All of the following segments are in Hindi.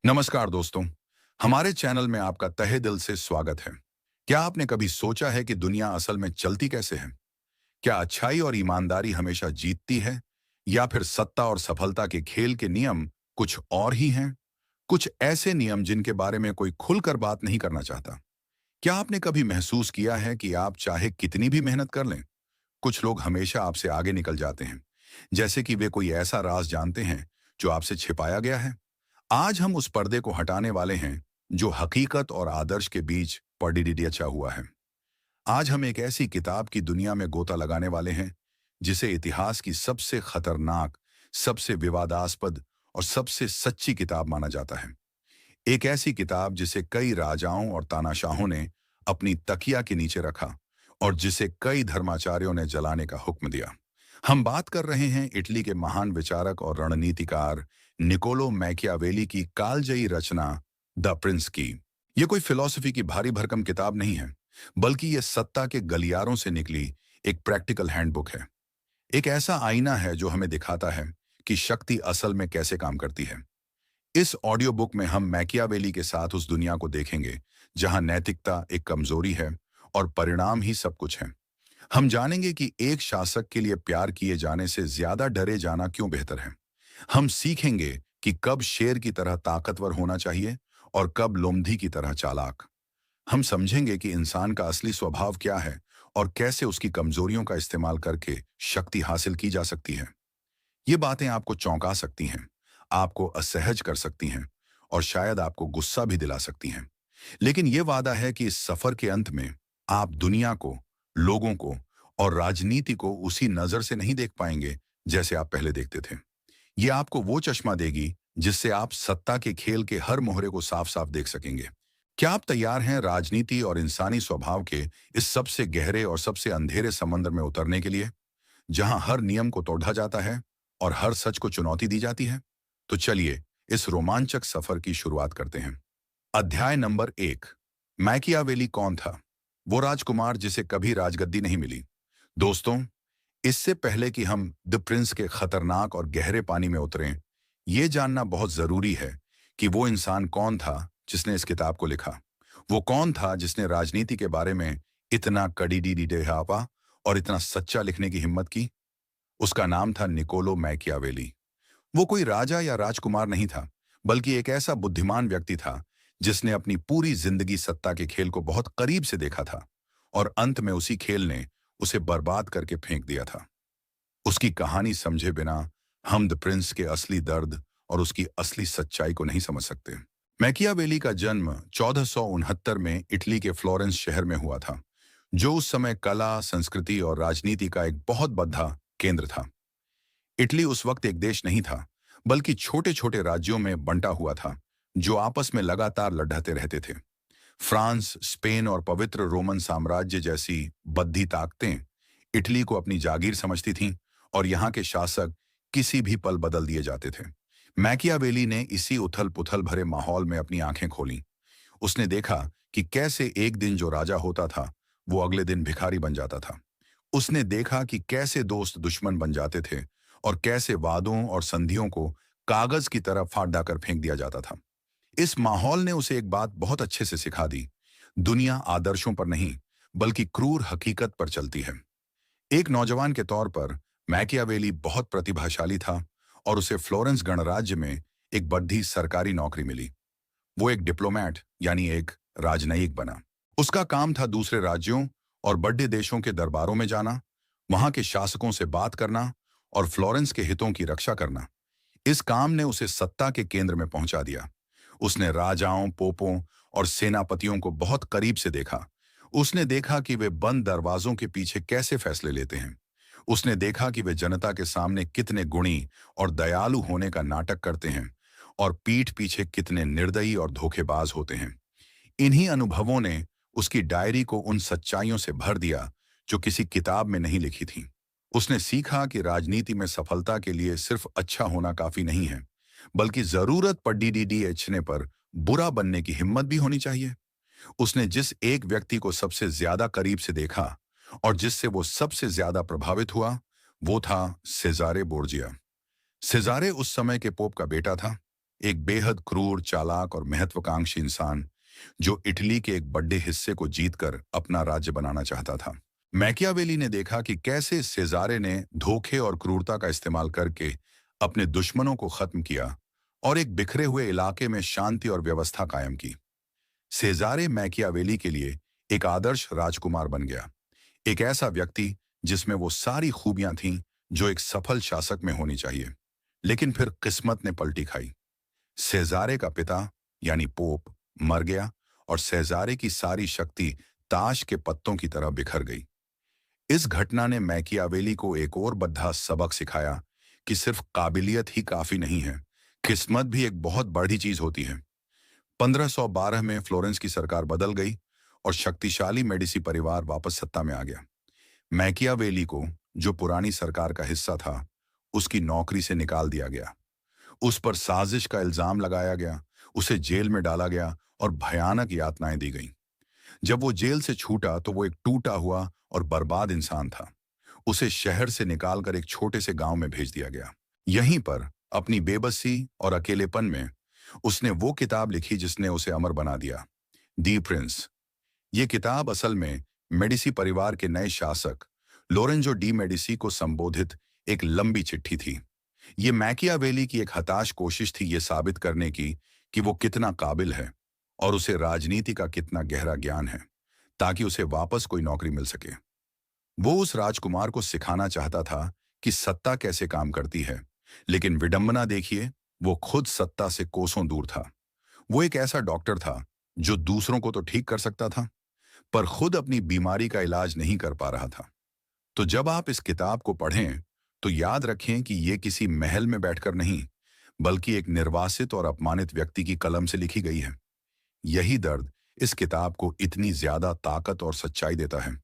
नमस्कार दोस्तों। हमारे चैनल में आपका तहे दिल से स्वागत है। क्या आपने कभी सोचा है कि दुनिया असल में चलती कैसे है? क्या अच्छाई और ईमानदारी हमेशा जीतती है, या फिर सत्ता और सफलता के खेल के नियम कुछ और ही हैं? कुछ ऐसे नियम जिनके बारे में कोई खुलकर बात नहीं करना चाहता। क्या आपने कभी महसूस किया है कि आप चाहे कितनी भी मेहनत कर लें, कुछ लोग हमेशा आपसे आगे निकल जाते हैं, जैसे कि वे कोई ऐसा राज जानते हैं जो आपसे छिपाया गया है? आज हम उस पर्दे को हटाने वाले हैं जो हकीकत और आदर्श के बीच पडिडिडिया हुआ है। आज हम एक ऐसी किताब की दुनिया में गोता लगाने वाले हैं जिसे इतिहास की सबसे खतरनाक, सबसे विवादास्पद और सबसे सच्ची किताब माना जाता है। एक ऐसी किताब जिसे कई राजाओं और तानाशाहों ने अपनी तकिया के नीचे रखा और जिसे कई धर्माचार्यों ने जलाने का हुक्म दिया। हम बात कर रहे हैं इटली के महान विचारक और रणनीतिकार निकोलो मैकियावेली की कालजयी रचना द प्रिंस की। यह कोई फिलॉसफी की भारी भरकम किताब नहीं है, बल्कि यह सत्ता के गलियारों से निकली एक प्रैक्टिकल हैंडबुक है। एक ऐसा आईना है जो हमें दिखाता है कि शक्ति असल में कैसे काम करती है। इस ऑडियो बुक में हम मैकियावेली के साथ उस दुनिया को देखेंगे जहां नैतिकता एक कमजोरी है और परिणाम ही सब कुछ है। हम जानेंगे कि एक शासक के लिए प्यार किए जाने से ज्यादा डरे जाना क्यों बेहतर है। हम सीखेंगे कि कब शेर की तरह ताकतवर होना चाहिए और कब लोमधी की तरह चालाक। हम समझेंगे कि इंसान का असली स्वभाव क्या है और कैसे उसकी कमजोरियों का इस्तेमाल करके शक्ति हासिल की जा सकती है। ये बातें आपको चौंका सकती हैं, आपको असहज कर सकती हैं और शायद आपको गुस्सा भी दिला सकती हैं। लेकिन ये वादा है कि इस सफर के अंत में आप दुनिया को, लोगों को और राजनीति को उसी नजर से नहीं देख पाएंगे जैसे आप पहले देखते थे। ये आपको वो चश्मा देगी जिससे आप सत्ता के खेल के हर मोहरे को साफ साफ देख सकेंगे। क्या आप तैयार हैं राजनीति और इंसानी स्वभाव के इस सबसे गहरे और सबसे अंधेरे समंदर में उतरने के लिए, जहां हर नियम को तोड़ा जाता है और हर सच को चुनौती दी जाती है? तो चलिए इस रोमांचक सफर की शुरुआत करते हैं। अध्याय नंबर 1। मैकियावेली कौन था? वो राजकुमार जिसे कभी राजगद्दी नहीं मिली। दोस्तों, इससे पहले कि हम द प्रिंस के खतरनाक और गहरे पानी में उतरें, ये जानना बहुत जरूरी है कि वो इंसान कौन था जिसने इस किताब को लिखा। वो कौन था जिसने राजनीति के बारे में इतना कड़ीडीडेहावा और इतना सच्चा लिखने की हिम्मत की? उसका नाम था निकोलो मैकियावेली। वो कोई राजा या राजकुमार नहीं था, बल्कि एक ऐसा बुद्धिमान व्यक्ति था जिसने अपनी पूरी जिंदगी सत्ता के खेल को बहुत करीब से देखा था और अंत में उसी खेल ने उसे बर्बाद करके फेंक दिया था। उसकी कहानी समझे बिना हम द प्रिंस के असली दर्द और उसकी असली सच्चाई को नहीं समझ सकते। मैकियावेली का जन्म 1469 में इटली के फ्लोरेंस शहर में हुआ था, जो उस समय कला, संस्कृति और राजनीति का एक बहुत बड़ा केंद्र था। इटली उस वक्त एक देश नहीं था, बल्कि छोटे छोटे राज्यों में बंटा हुआ था जो आपस में लगातार लड़ते रहते थे। फ्रांस, स्पेन और पवित्र रोमन साम्राज्य जैसी बद्धी ताकतें इटली को अपनी जागीर समझती थीं और यहाँ के शासक किसी भी पल बदल दिए जाते थे। मैकियावेली ने इसी उथल पुथल भरे माहौल में अपनी आंखें खोलीं। उसने देखा कि कैसे एक दिन जो राजा होता था वो अगले दिन भिखारी बन जाता था। उसने देखा कि कैसे दोस्त दुश्मन बन जाते थे और कैसे वादों और संधियों को कागज की तरह फाड़ डाकर फेंक दिया जाता था। इस माहौल ने उसे एक बात बहुत अच्छे से सिखा दी। दुनिया आदर्शों पर नहीं, बल्कि क्रूर हकीकत पर चलती है। एक नौजवान के तौर पर मैकियावेली बहुत प्रतिभाशाली था और उसे फ्लोरेंस गणराज्य में एक बड़ी सरकारी नौकरी मिली। वो एक डिप्लोमेट यानी एक राजनयिक बना। उसका काम था दूसरे राज्यों और बड़े देशों के दरबारों में जाना, वहां के शासकों से बात करना और फ्लोरेंस के हितों की रक्षा करना। इस काम ने उसे सत्ता के केंद्र में पहुंचा दिया। उसने राजाओं, पोपों और सेनापतियों को बहुत करीब से देखा। उसने देखा कि वे बंद दरवाजों के पीछे कैसे फैसले लेते हैं। उसने देखा कि वे जनता के सामने कितने गुणी और दयालु होने का नाटक करते हैं और पीठ पीछे कितने निर्दयी और धोखेबाज होते हैं। इन्हीं अनुभवों ने उसकी डायरी को उन सच्चाइयों से भर दिया जो किसी किताब में नहीं लिखी थी। उसने सीखा कि राजनीति में सफलता के लिए सिर्फ अच्छा होना काफी नहीं है, बल्कि जरूरत पड़ने पर बुरा बनने की हिम्मत भी होनी चाहिए। उसने जिस एक व्यक्ति को सबसे ज्यादा करीब से देखा और जिससे वो सबसे ज्यादा प्रभावित हुआ, वो था सेजारे बोर्जिया। सेजारे उस समय के पोप का बेटा था। एक बेहद क्रूर, चालाक और महत्वाकांक्षी इंसान जो इटली के एक बड़े हिस्से को जीतकर अपना राज्य बनाना चाहता था। मैकियावेली ने देखा कि कैसे सेजारे ने धोखे और क्रूरता का इस्तेमाल करके अपने दुश्मनों को खत्म किया और एक बिखरे हुए इलाके में शांति और व्यवस्था कायम की। सेजारे मैकियावेली के लिए एक आदर्श राजकुमार बन गया, एक ऐसा व्यक्ति जिसमें वो सारी खूबियां थीं जो एक सफल शासक में होनी चाहिए। लेकिन फिर किस्मत ने पलटी खाई। सेजारे का पिता यानी पोप मर गया और सेजारे की सारी शक्ति ताश के पत्तों की तरह बिखर गई। इस घटना ने मैकियावेली को एक और बड़ा सबक सिखाया कि सिर्फ काबिलियत ही काफी नहीं है, किस्मत भी एक बहुत बड़ी चीज होती है। 1512 में फ्लोरेंस की सरकार बदल गई और शक्तिशाली मेडिसी परिवार वापस सत्ता में आ गया। मैकियावेली को, जो पुरानी सरकार का हिस्सा था, उसकी नौकरी से निकाल दिया गया। उस पर साजिश का इल्जाम लगाया गया, उसे जेल में डाला गया और भयानक यातनाएं दी गईं। जब वो जेल से छूटा तो वो एक टूटा हुआ और बर्बाद इंसान था। उसे शहर से निकालकर एक छोटे से गांव में भेज दिया गया। यहीं पर अपनी बेबसी और अकेलेपन में उसने वो किताब लिखी जिसने उसे अमर बना दिया, दी प्रिंस। ये किताब असल में मेडिसी परिवार के नए शासक लोरेंजो डी मेडिसी को संबोधित एक लंबी चिट्ठी थी। ये मैकियावेली की एक हताश कोशिश थी ये साबित करने की कि वो कितना काबिल है और उसे राजनीति का कितना गहरा ज्ञान है, ताकि उसे वापस कोई नौकरी मिल सके। वो उस राजकुमार को सिखाना चाहता था कि सत्ता कैसे काम करती है, लेकिन विडंबना देखिए, वो खुद सत्ता से कोसों दूर था। वो एक ऐसा डॉक्टर था जो दूसरों को तो ठीक कर सकता था, पर खुद अपनी बीमारी का इलाज नहीं कर पा रहा था। तो जब आप इस किताब को पढ़ें, तो याद रखें कि ये किसी महल में बैठकर नहीं, बल्कि एक निर्वासित और अपमानित व्यक्ति की कलम से लिखी गई है। यही दर्द इस किताब को इतनी ज्यादा ताकत और सच्चाई देता है।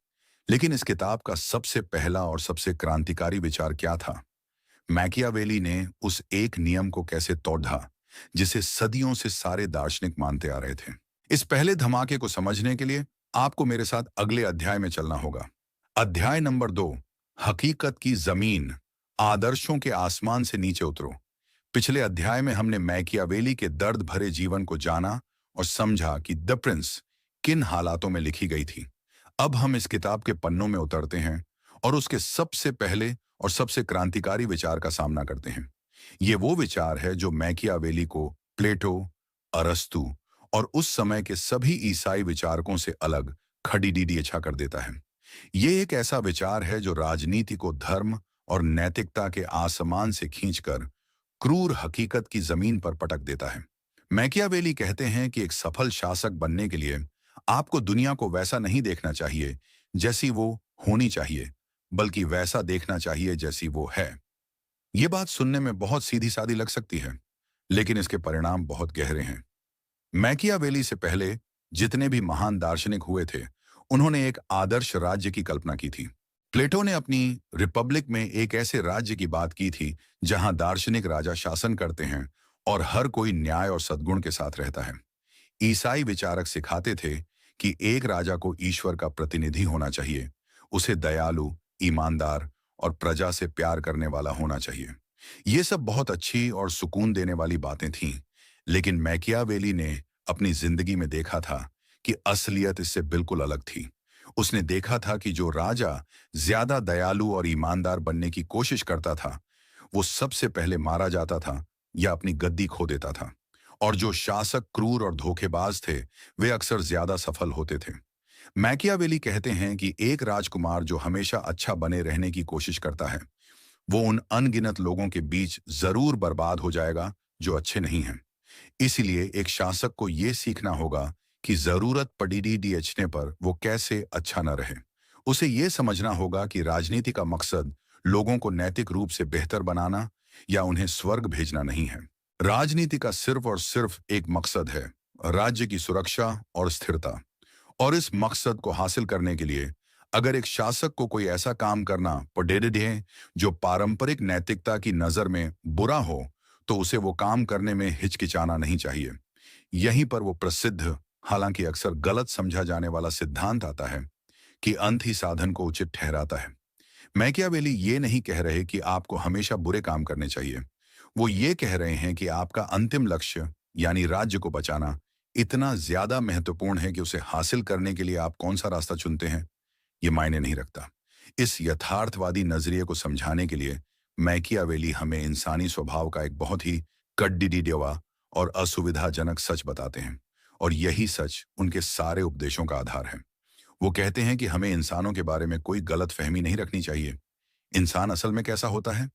लेकिन इस किताब का सबसे पहला और सबसे क्रांतिकारी विचार क्या था? मैकियावेली ने उस एक नियम को कैसे तोड़ा जिसे सदियों से सारे दार्शनिक मानते आ रहे थे। इस पहले धमाके को समझने के लिए आपको मेरे साथ अगले अध्याय में चलना होगा। अध्याय नंबर 2, हकीकत की जमीन, आदर्शों के आसमान से नीचे उतरो। पिछले अध्याय में हमने मैकियावेली के दर्द भरे जीवन को जाना और समझा कि द प्रिंस किन हालातों में लिखी गई थी। अब हम इस किताब के पन्नों में उतरते हैं और उसके सबसे पहले और सबसे क्रांतिकारी विचार का सामना करते हैं। ये वो विचार है जो मैकियावेली को प्लेटो, अरस्तु और उस समय के सभी ईसाई विचारकों से अलग खड़ी डीडी अच्छा कर देता है। ये एक ऐसा विचार है जो राजनीति को धर्म और नैतिकता के आसमान से खींचकर क्रूर हकीकत की जमीन पर पटक देता है। मैकियावेली कहते हैं कि एक सफल शासक बनने के लिए आपको दुनिया को वैसा नहीं देखना चाहिए जैसी वो होनी चाहिए, बल्कि वैसा देखना चाहिए जैसी वो है। ये बात सुनने में बहुत सीधी सादी लग सकती है, लेकिन इसके परिणाम बहुत गहरे हैं। मैकियावेली से पहले जितने भी महान दार्शनिक हुए थे, उन्होंने एक आदर्श राज्य की कल्पना की थी। प्लेटो ने अपनी रिपब्लिक में एक ऐसे राज्य की बात की थी जहां दार्शनिक राजा शासन करते हैं और हर कोई न्याय और सद्गुण के साथ रहता है। ईसाई विचारक सिखाते थे कि एक राजा को ईश्वर का प्रतिनिधि होना चाहिए, उसे दयालु, ईमानदार और प्रजा से प्यार करने वाला होना चाहिए। ये सब बहुत अच्छी और सुकून देने वाली बातें थीं, लेकिन मैकियावेली ने अपनी जिंदगी में देखा था कि असलियत इससे बिल्कुल अलग थी। उसने देखा था कि जो राजा ज्यादा दयालु और ईमानदार बनने की कोशिश करता था, वो सबसे पहले मारा जाता था या अपनी गद्दी खो देता था, और जो शासक क्रूर और धोखेबाज थे, वे अक्सर ज्यादा सफल होते थे। मैकियावेली कहते हैं कि एक राजकुमार जो हमेशा अच्छा बने रहने की कोशिश करता है, वो उन अनगिनत लोगों के बीच जरूर बर्बाद हो जाएगा जो अच्छे नहीं हैं। इसीलिए एक शासक को ये सीखना होगा कि जरूरत पड़ने पर वो कैसे अच्छा न रहे। उसे ये समझना होगा कि राजनीति का मकसद लोगों को नैतिक रूप से बेहतर बनाना या उन्हें स्वर्ग भेजना नहीं है। राजनीति का सिर्फ और सिर्फ एक मकसद है, राज्य की सुरक्षा और स्थिरता। और इस मकसद को हासिल करने के लिए अगर एक शासक को कोई ऐसा काम करना पड़े जो पारंपरिक नैतिकता की नजर में बुरा हो, तो उसे वो काम करने में हिचकिचाना नहीं चाहिए। यहीं पर वो प्रसिद्ध, हालांकि अक्सर गलत समझा जाने वाला सिद्धांत आता है कि अंत ही साधन को उचित ठहराता है। मैकियावेली ये नहीं कह रहे कि आपको हमेशा बुरे काम करने चाहिए। वो ये कह रहे हैं कि आपका अंतिम लक्ष्य यानी राज्य को बचाना इतना ज्यादा महत्वपूर्ण है कि उसे हासिल करने के लिए आप कौन सा रास्ता चुनते हैं, ये मायने नहीं रखता। इस यथार्थवादी नजरिए को समझाने के लिए मैकियावेली हमें इंसानी स्वभाव का एक बहुत ही कड्डिडिडवा और असुविधाजनक सच बताते हैं, और यही सच उनके सारे उपदेशों का आधार है। वो कहते हैं कि हमें इंसानों के बारे में कोई गलत फहमी नहीं रखनी चाहिए। इंसान असल में कैसा होता है?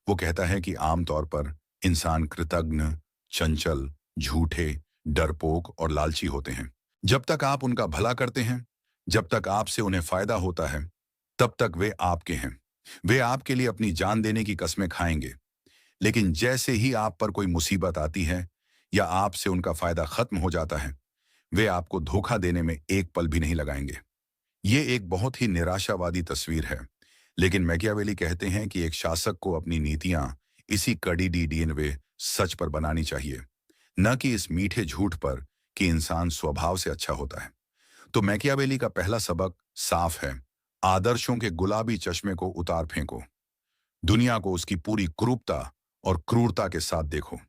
वो कहता है कि आमतौर पर इंसान कृतघ्न, चंचल, झूठे, डरपोक और लालची होते हैं। जब तक आप उनका भला करते हैं, जब तक आपसे उन्हें फायदा होता है, तब तक वे आपके हैं। वे आपके लिए अपनी जान देने की कस्में खाएंगे। लेकिन जैसे ही आप पर कोई मुसीबत आती है या आपसे उनका फायदा खत्म हो जाता है, वे आपको धोखा देने में एक पल भी नहीं लगाएंगे। ये एक बहुत ही निराशावादी तस्वीर है, लेकिन मैकियावेली कहते हैं कि एक शासक को अपनी नीतियां इसी कड़ी डीडीएनवे सच पर बनानी चाहिए, न कि इस मीठे झूठ पर कि इंसान स्वभाव से अच्छा होता है। तो मैकियावेली का पहला सबक साफ है: आदर्शों के गुलाबी चश्मे को उतार फेंको। दुनिया को उसकी पूरी कुरूपता और क्रूरता के साथ देखो।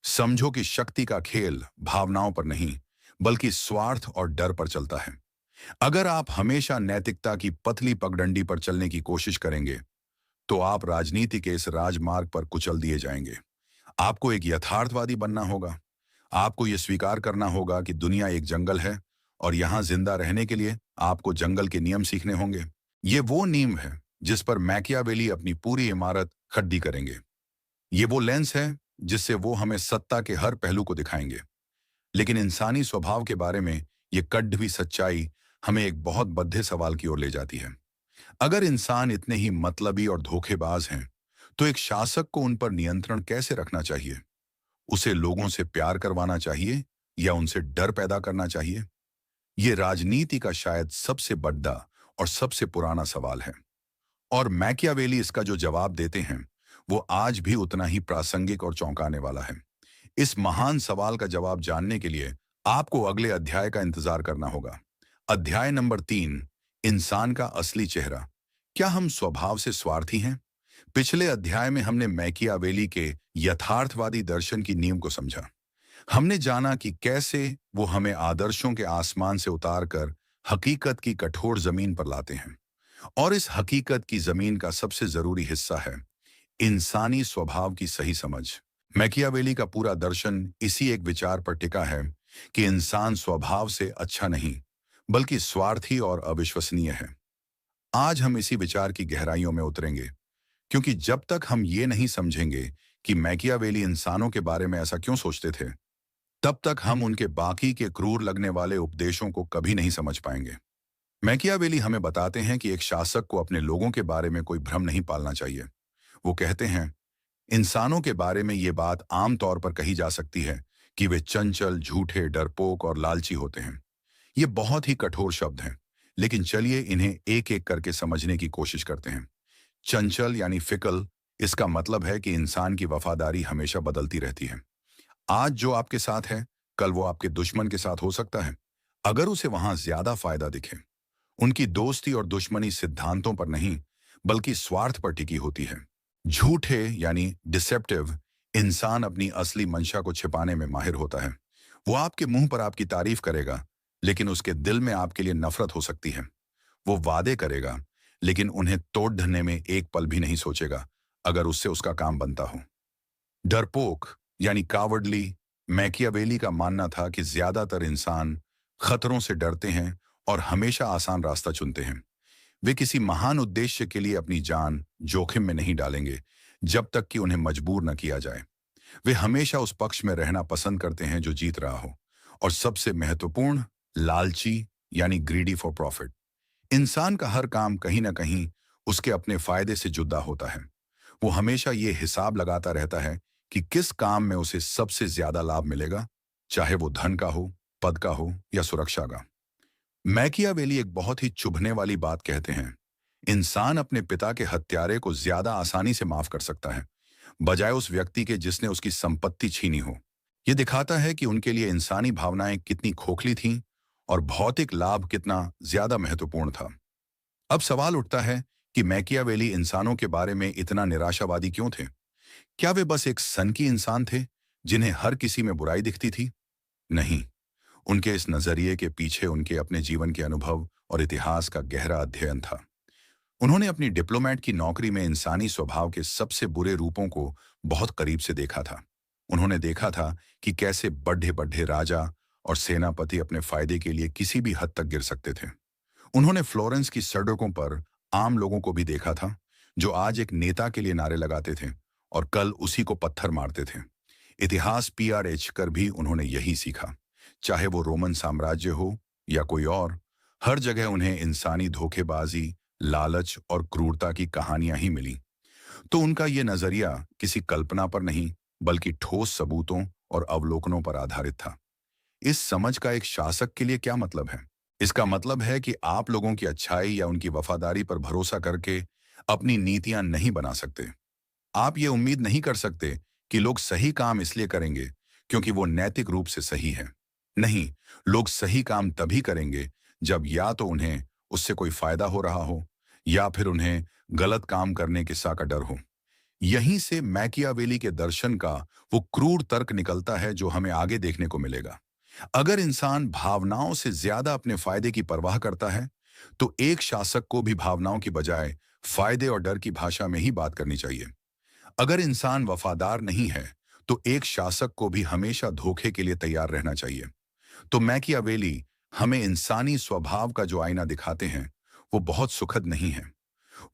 समझो कि शक्ति का खेल भावनाओं पर नहीं, बल्कि स्वार्थ और डर पर चलता है। अगर आप हमेशा नैतिकता की पतली पगडंडी पर चलने की कोशिश करेंगे, तो आप राजनीति के इस राजमार्ग पर कुचल दिए जाएंगे। आपको एक यथार्थवादी बनना होगा। आपको यह स्वीकार करना होगा कि दुनिया एक जंगल है, और यहां जिंदा रहने के लिए आपको जंगल के नियम सीखने होंगे। ये वो नींव है जिस पर मैकियावेली अपनी पूरी इमारत खड़ी करेंगे। ये वो लेंस है जिससे वो हमें सत्ता के हर पहलू को दिखाएंगे। लेकिन इंसानी स्वभाव के बारे में ये कड़वी सच्चाई हमें एक बहुत बद्धे सवाल की ओर ले जाती है। अगर इंसान इतने ही मतलबी और धोखेबाज हैं, तो एक शासक को उन पर नियंत्रण कैसे रखना चाहिए? उसे लोगों से प्यार करवाना चाहिए या उनसे डर पैदा करना चाहिए? ये राजनीति का शायद सबसे बड़ा और सबसे पुराना सवाल है, और मैकियावेली इसका जो जवाब देते हैं वो आज भी उतना ही प्रासंगिक और चौंकाने वाला है। इस महान सवाल का जवाब जानने के लिए आपको अगले अध्याय का इंतजार करना होगा। अध्याय नंबर 3: इंसान का असली चेहरा। क्या हम स्वभाव से स्वार्थी हैं? पिछले अध्याय में हमने मैकियावेली के यथार्थवादी दर्शन की नींव को समझा। हमने जाना कि कैसे वो हमें आदर्शों के आसमान से उतारकर हकीकत की कठोर जमीन पर लाते हैं। और इस हकीकत की जमीन का सबसे जरूरी हिस्सा है इंसानी स्वभाव की सही समझ। मैकियावेली का पूरा दर्शन इसी एक विचार पर टिका है कि इंसान स्वभाव से अच्छा नहीं, बल्कि स्वार्थी और अविश्वसनीय है। आज हम इसी विचार की गहराइयों में उतरेंगे, क्योंकि जब तक हम ये नहीं समझेंगे कि मैकियावेली इंसानों के बारे में ऐसा क्यों सोचते थे, तब तक हम उनके बाकी के क्रूर लगने वाले उपदेशों को कभी नहीं समझ पाएंगे। मैकियावेली हमें बताते हैं कि एक शासक को अपने लोगों के बारे में कोई भ्रम नहीं पालना चाहिए। वो कहते हैं, इंसानों के बारे में ये बात आम तौर पर कही जा सकती है कि वे चंचल, झूठे, डरपोक और लालची होते हैं। ये बहुत ही कठोर शब्द हैं, लेकिन चलिए इन्हें एक एक करके समझने की कोशिश करते हैं। चंचल यानी फिकल, इसका मतलब है कि इंसान की वफादारी हमेशा बदलती रहती है। आज जो आपके साथ है, कल वो आपके दुश्मन के साथ हो सकता है, अगर उसे वहां ज्यादा फायदा दिखे। उनकी दोस्ती और दुश्मनी सिद्धांतों पर नहीं, बल्कि स्वार्थ पर टिकी होती है। झूठे यानी डिसेप्टिव, इंसान अपनी असली मंशा को छिपाने में माहिर होता है। वो आपके मुंह पर आपकी तारीफ करेगा, लेकिन उसके दिल में आपके लिए नफरत हो सकती है। वो वादे करेगा, लेकिन उन्हें तोड़ धरने में एक पल भी नहीं सोचेगा अगर उससे उसका काम बनता हो। डरपोक यानी कावर्डली, मैकियावेली का मानना था कि ज्यादातर इंसान खतरों से डरते हैं और हमेशा आसान रास्ता चुनते हैं। वे किसी महान उद्देश्य के लिए अपनी जान जोखिम में नहीं डालेंगे जब तक कि उन्हें मजबूर न किया जाए। वे हमेशा उस पक्ष में रहना पसंद करते हैं जो जीत रहा हो। और सबसे महत्वपूर्ण, लालची यानी ग्रीडी फॉर प्रॉफिट। इंसान का हर काम कहीं ना कहीं उसके अपने फायदे से जुदा होता है। वो हमेशा ये हिसाब लगाता रहता है कि किस काम में उसे सबसे ज्यादा लाभ मिलेगा, चाहे वो धन का हो, पद का हो या सुरक्षा का। मैकियावेली एक बहुत ही चुभने वाली बात कहते हैं, इंसान अपने पिता के हत्यारे को ज्यादा आसानी से माफ कर सकता है, बजाय उस व्यक्ति के जिसने उसकी संपत्ति छीनी हो। यह दिखाता है कि उनके लिए इंसानी भावनाएं कितनी खोखली थीं और भौतिक लाभ कितना ज्यादा महत्वपूर्ण था। अब सवाल उठता है कि मैकियावेली इंसानों के बारे में इतना निराशावादी क्यों थे? क्या वे बस एक सनकी इंसान थे जिन्हें हर किसी में बुराई दिखती थी? नहीं। उनके इस नजरिए के पीछे उनके अपने जीवन के अनुभव और इतिहास का गहरा अध्ययन था। उन्होंने अपनी डिप्लोमेट की नौकरी में इंसानी स्वभाव के सबसे बुरे रूपों को बहुत करीब से देखा था। उन्होंने देखा था कि कैसे बड्ढे बड्ढे राजा और सेनापति अपने फायदे के लिए किसी भी हद तक गिर सकते थे। उन्होंने फ्लोरेंस की सड़कों पर आम लोगों को भी देखा था, जो आज एक नेता के लिए नारे लगाते थे और कल उसी को पत्थर मारते थे। इतिहास पीआरएच कर भी उन्होंने यही सीखा। चाहे वो रोमन साम्राज्य हो या कोई और, हर जगह उन्हें इंसानी धोखेबाजी, लालच और क्रूरता की कहानियां ही मिली। तो उनका ये नजरिया किसी कल्पना पर नहीं, बल्कि ठोस सबूतों और अवलोकनों पर आधारित था। इस समझ का एक शासक के लिए क्या मतलब है? इसका मतलब है कि आप लोगों की अच्छाई या उनकी वफादारी पर भरोसा करके अपनी नीतियां नहीं बना सकते। आप ये उम्मीद नहीं कर सकते कि लोग सही काम इसलिए करेंगे क्योंकि वो नैतिक रूप से सही है। नहीं, लोग सही काम तभी करेंगे जब या तो उन्हें उससे कोई फायदा हो रहा हो या फिर उन्हें गलत काम करने के सा का डर हो। यहीं से मैकियावेली के दर्शन का वो क्रूर तर्क निकलता है जो हमें आगे देखने को मिलेगा। अगर इंसान भावनाओं से ज्यादा अपने फायदे की परवाह करता है, तो एक शासक को भी भावनाओं की बजाय फायदे और डर की भाषा में ही बात करनी चाहिए। अगर इंसान वफादार नहीं है, तो एक शासक को भी हमेशा धोखे के लिए तैयार रहना चाहिए। तो मैकियावेली हमें इंसानी स्वभाव का जो आईना दिखाते हैं, वो बहुत सुखद नहीं है।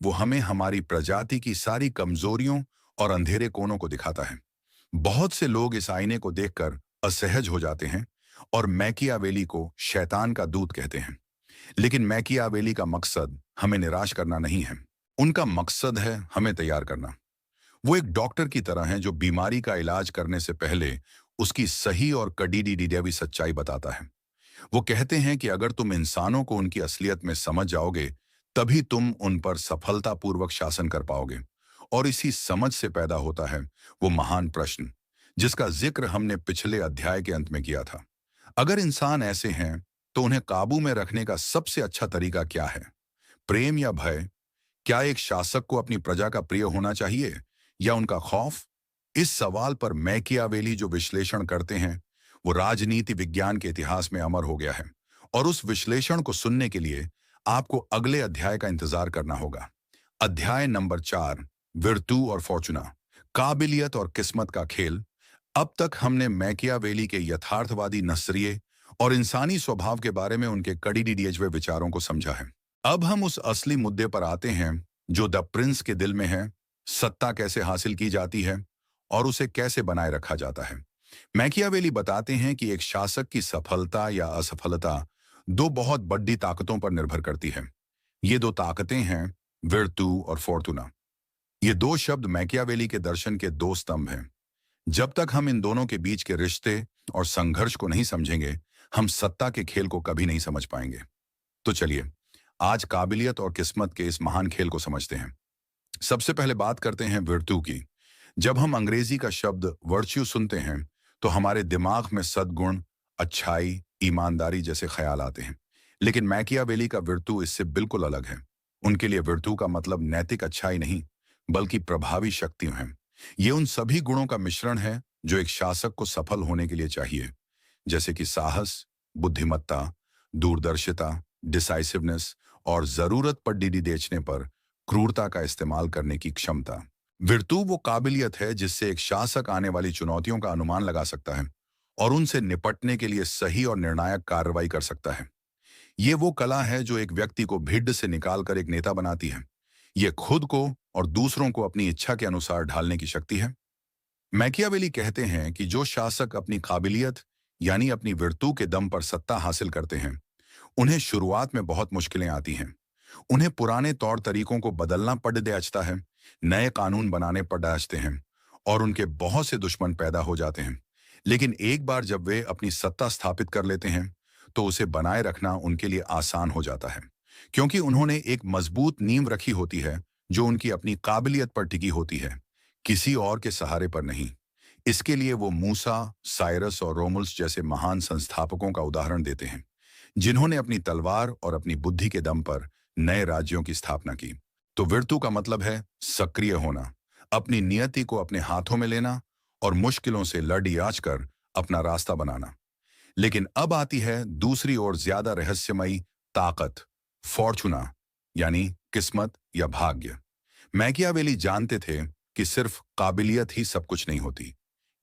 वो हमें हमारी प्रजाति की सारी कमजोरियों और अंधेरे कोनों को दिखाता है। बहुत से लोग इस आईने को देखकर असहज हो जाते हैं और मैकियावेली को शैतान का दूत कहते हैं। लेकिन मैकियावेली का मकसद हमें निराश करना नहीं है। उनका मकसद है हमें तैयार करना। वो एक डॉक्टर की तरह हैं जो बीमारी का इलाज करने से पहले उसकी सही और कड़ी सच्चाई बताता है। वो कहते हैं कि अगर तुम इंसानों को उनकी असलियत में समझ जाओगे, तभी तुम उन पर सफलतापूर्वक शासन कर पाओगे। और इसी समझ से पैदा होता है वो महान प्रश्न, जिसका जिक्र हमने पिछले अध्याय के अंत में किया था। अगर इंसान ऐसे हैं, तो उन्हें काबू में रखने का सबसे अच्छा तरीका क्या है? प्रेम या भय? क्या एक शासक को अपनी प्रजा का प्रिय होना चाहिए या उनका खौफ? इस सवाल पर मैकियावेली जो विश्लेषण करते हैं, वो राजनीति विज्ञान के इतिहास में अमर हो गया है। और उस विश्लेषण को सुनने के लिए आपको अगले अध्याय का इंतजार करना होगा। अध्याय नंबर 4, विर्तु और फॉर्चुना, काबिलियत और किस्मत का खेल। अब तक हमने मैकियावेली के यथार्थवादी नजरिए और इंसानी स्वभाव के बारे में उनके कड़ी हुए विचारों को समझा है। अब हम उस असली मुद्दे पर आते हैं जो द प्रिंस के दिल में है। सत्ता कैसे हासिल की जाती है और उसे कैसे बनाए रखा जाता है। मैकियावेली बताते हैं कि एक शासक की सफलता या असफलता दो बहुत बड़ी ताकतों पर निर्भर करती है। ये दो ताकतें हैं विर्तु और फॉर्तुना। ये दो शब्द मैकियावेली के दर्शन के दो स्तंभ हैं। जब तक हम इन दोनों के बीच के रिश्ते और संघर्ष को नहीं समझेंगे, हम सत्ता के खेल को कभी नहीं समझ पाएंगे। तो चलिए, आज काबिलियत और किस्मत के इस महान खेल को समझते हैं। सबसे पहले बात करते हैं विर्तु की। जब हम अंग्रेजी का शब्द वर्च्यू सुनते हैं, तो हमारे दिमाग में सद्गुण, अच्छाई, ईमानदारी जैसे ख्याल आते हैं। लेकिन मैकियावेली का विर्तु इससे बिल्कुल अलग है। उनके लिए विर्तु का मतलब नैतिक अच्छाई नहीं, बल्कि प्रभावी शक्तियां हैं। ये उन सभी गुणों का मिश्रण है जो एक शासक को सफल होने के लिए चाहिए, जैसे कि साहस, बुद्धिमत्ता, दूरदर्शिता, डिसाइसिवनेस और जरूरत पर डीडी बेचने पर क्रूरता का इस्तेमाल करने की क्षमता। विर्तु वो काबिलियत है जिससे एक शासक आने वाली चुनौतियों का अनुमान लगा सकता है और उनसे निपटने के लिए सही और निर्णायक कार्रवाई कर सकता है। ये वो कला है जो एक व्यक्ति को भिड्ड से निकालकर एक नेता बनाती है। ये खुद को और दूसरों को अपनी इच्छा के अनुसार ढालने की शक्ति है। मैकियावेली कहते हैं कि जो शासक अपनी काबिलियत यानी अपनी विर्तु के दम पर सत्ता हासिल करते हैं, उन्हें शुरुआत में बहुत मुश्किलें आती हैं। उन्हें पुराने तौर तरीकों को बदलना पड़ जाता है, नए कानून बनाने पड़ जाते हैं और उनके बहुत से दुश्मन पैदा हो जाते हैं। लेकिन एक बार जब वे अपनी सत्ता स्थापित कर लेते हैं, तो उसे बनाए रखना उनके लिए आसान हो जाता है, क्योंकि उन्होंने एक मजबूत नींव रखी होती है जो उनकी अपनी काबिलियत पर टिकी होती है, किसी और के सहारे पर नहीं। इसके लिए वो मूसा, साइरस और रोमुल्स जैसे महान संस्थापकों का उदाहरण देते हैं, जिन्होंने अपनी तलवार और अपनी बुद्धि के दम पर नए राज्यों की स्थापना की। तो विर्तु का मतलब है सक्रिय होना, अपनी नियति को अपने हाथों में लेना और मुश्किलों से लड़ कर अपना रास्ता बनाना। लेकिन अब आती है दूसरी ओर ज्यादा रहस्यमयी ताकत, फॉर्चूना, यानी किस्मत या भाग्य। मैकियावेली जानते थे कि सिर्फ काबिलियत ही सब कुछ नहीं होती।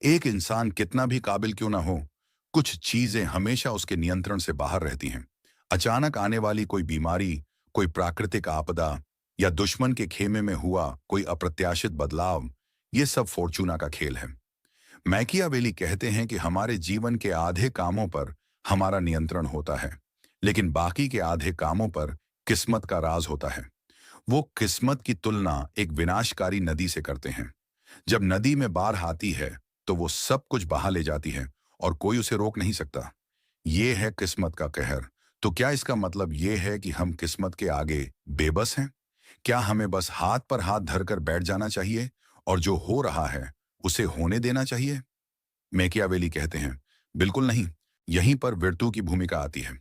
एक इंसान कितना भी काबिल क्यों ना हो, कुछ चीजें हमेशा उसके नियंत्रण से बाहर रहती हैं। अचानक आने वाली कोई बीमारी, कोई प्राकृतिक आपदा या दुश्मन के खेमे में हुआ कोई अप्रत्याशित बदलाव, ये सब फॉर्चूना का खेल है। मैकियावेली कहते हैं कि हमारे जीवन के आधे कामों पर हमारा नियंत्रण होता है, लेकिन बाकी के आधे कामों पर किस्मत का राज होता है। वो किस्मत की तुलना एक विनाशकारी नदी से करते हैं। जब नदी में बाढ़ आती है तो वो सब कुछ बहा ले जाती है और कोई उसे रोक नहीं सकता। ये है किस्मत का कहर। तो क्या इसका मतलब ये है कि हम किस्मत के आगे बेबस हैं? क्या हमें बस हाथ पर हाथ धरकर बैठ जाना चाहिए और जो हो रहा है उसे होने देना चाहिए? मैकियावेली कहते हैं, बिल्कुल नहीं। यहीं पर विर्तु की भूमिका आती है।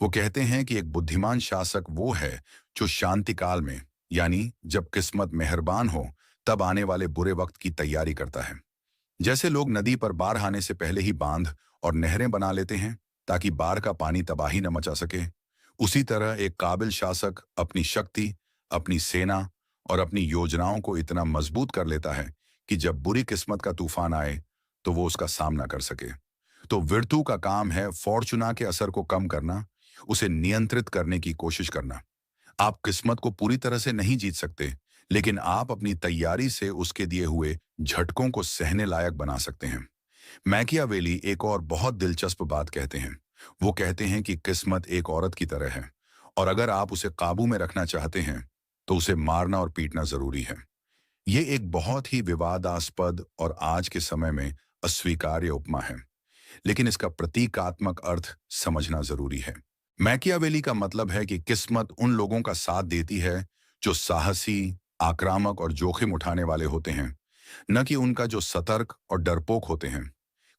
वो कहते हैं कि एक बुद्धिमान शासक वो है जो शांति काल में, यानी जब किस्मत मेहरबान हो, तब आने वाले बुरे वक्त की तैयारी करता है। जैसे लोग नदी पर बाढ़ आने से पहले ही बांध और नहरें बना लेते हैं ताकि बाढ़ का पानी तबाही न मचा सके, उसी तरह एक काबिल शासक अपनी शक्ति, अपनी सेना और अपनी योजनाओं को इतना मजबूत कर लेता है कि जब बुरी किस्मत का तूफान आए तो वो उसका सामना कर सके। तो विर्तु का काम है फॉर्चूना के असर को कम करना, उसे नियंत्रित करने की कोशिश करना। आप किस्मत को पूरी तरह से नहीं जीत सकते, लेकिन आप अपनी तैयारी से उसके दिए हुए झटकों को सहने लायक बना सकते हैं। मैकियावेली एक और बहुत दिलचस्प बात कहते हैं। वो कहते हैं कि किस्मत एक औरत की तरह है और अगर आप उसे काबू में रखना चाहते हैं तो उसे मारना और पीटना जरूरी है। ये एक बहुत ही विवादास्पद और आज के समय में अस्वीकार्य उपमा है, लेकिन इसका प्रतीकात्मक अर्थ समझना जरूरी है। मैकियावेली का मतलब है कि किस्मत उन लोगों का साथ देती है जो साहसी, आक्रामक और जोखिम उठाने वाले होते हैं, न कि उनका जो सतर्क और डरपोक होते हैं।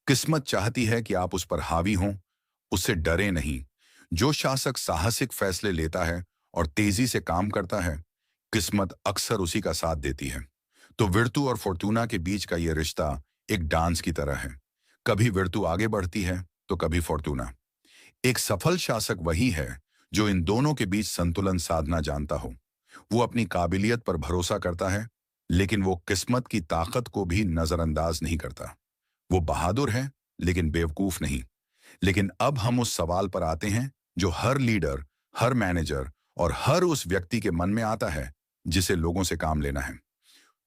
किस्मत चाहती है कि आप उस पर हावी हों, उससे डरे नहीं। जो शासक साहसिक फैसले लेता है और तेजी से काम करता है, किस्मत अक्सर उसी का साथ देती है। तो विर्तु और फॉर्तूना के बीच का यह रिश्ता एक डांस की तरह है। कभी विर्तु आगे बढ़ती है तो कभी फॉर्तूना। एक सफल शासक वही है जो इन दोनों के बीच संतुलन साधना जानता हो। वो अपनी काबिलियत पर भरोसा करता है, लेकिन वो किस्मत की ताकत को भी नजरअंदाज नहीं करता। वो बहादुर है, लेकिन बेवकूफ नहीं। लेकिन अब हम उस सवाल पर आते हैं जो हर लीडर, हर मैनेजर और हर उस व्यक्ति के मन में आता है जिसे लोगों से काम लेना है।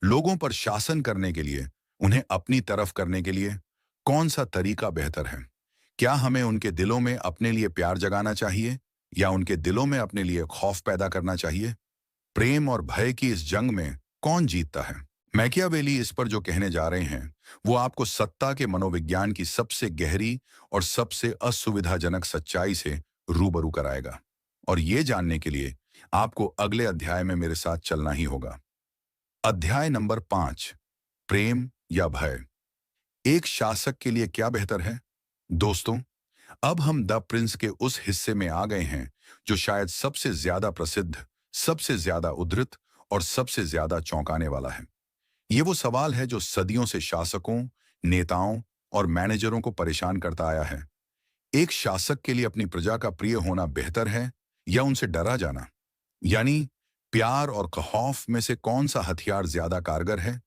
लोगों पर शासन करने के लिए, उन्हें अपनी तरफ करने के लिए कौन सा तरीका बेहतर है? क्या हमें उनके दिलों में अपने लिए प्यार जगाना चाहिए या उनके दिलों में अपने लिए खौफ पैदा करना चाहिए? प्रेम और भय की इस जंग में कौन जीतता है? मैकियावेली इस पर जो कहने जा रहे हैं वो आपको सत्ता के मनोविज्ञान की सबसे गहरी और सबसे असुविधाजनक सच्चाई से रूबरू कराएगा। और ये जानने के लिए आपको अगले अध्याय में मेरे साथ चलना ही होगा। अध्याय नंबर 5, प्रेम या भय। एक शासक के लिए क्या बेहतर है? दोस्तों, अब हम द प्रिंस के उस हिस्से में आ गए हैं जो शायद सबसे ज्यादा प्रसिद्ध, सबसे ज्यादा उद्धृत और सबसे ज्यादा चौंकाने वाला है। ये वो सवाल है जो सदियों से शासकों, नेताओं और मैनेजरों को परेशान करता आया है। एक शासक के लिए अपनी प्रजा का प्रिय होना बेहतर है या उनसे डरा जाना? यानी प्यार और खौफ में से कौन सा हथियार ज्यादा कारगर है?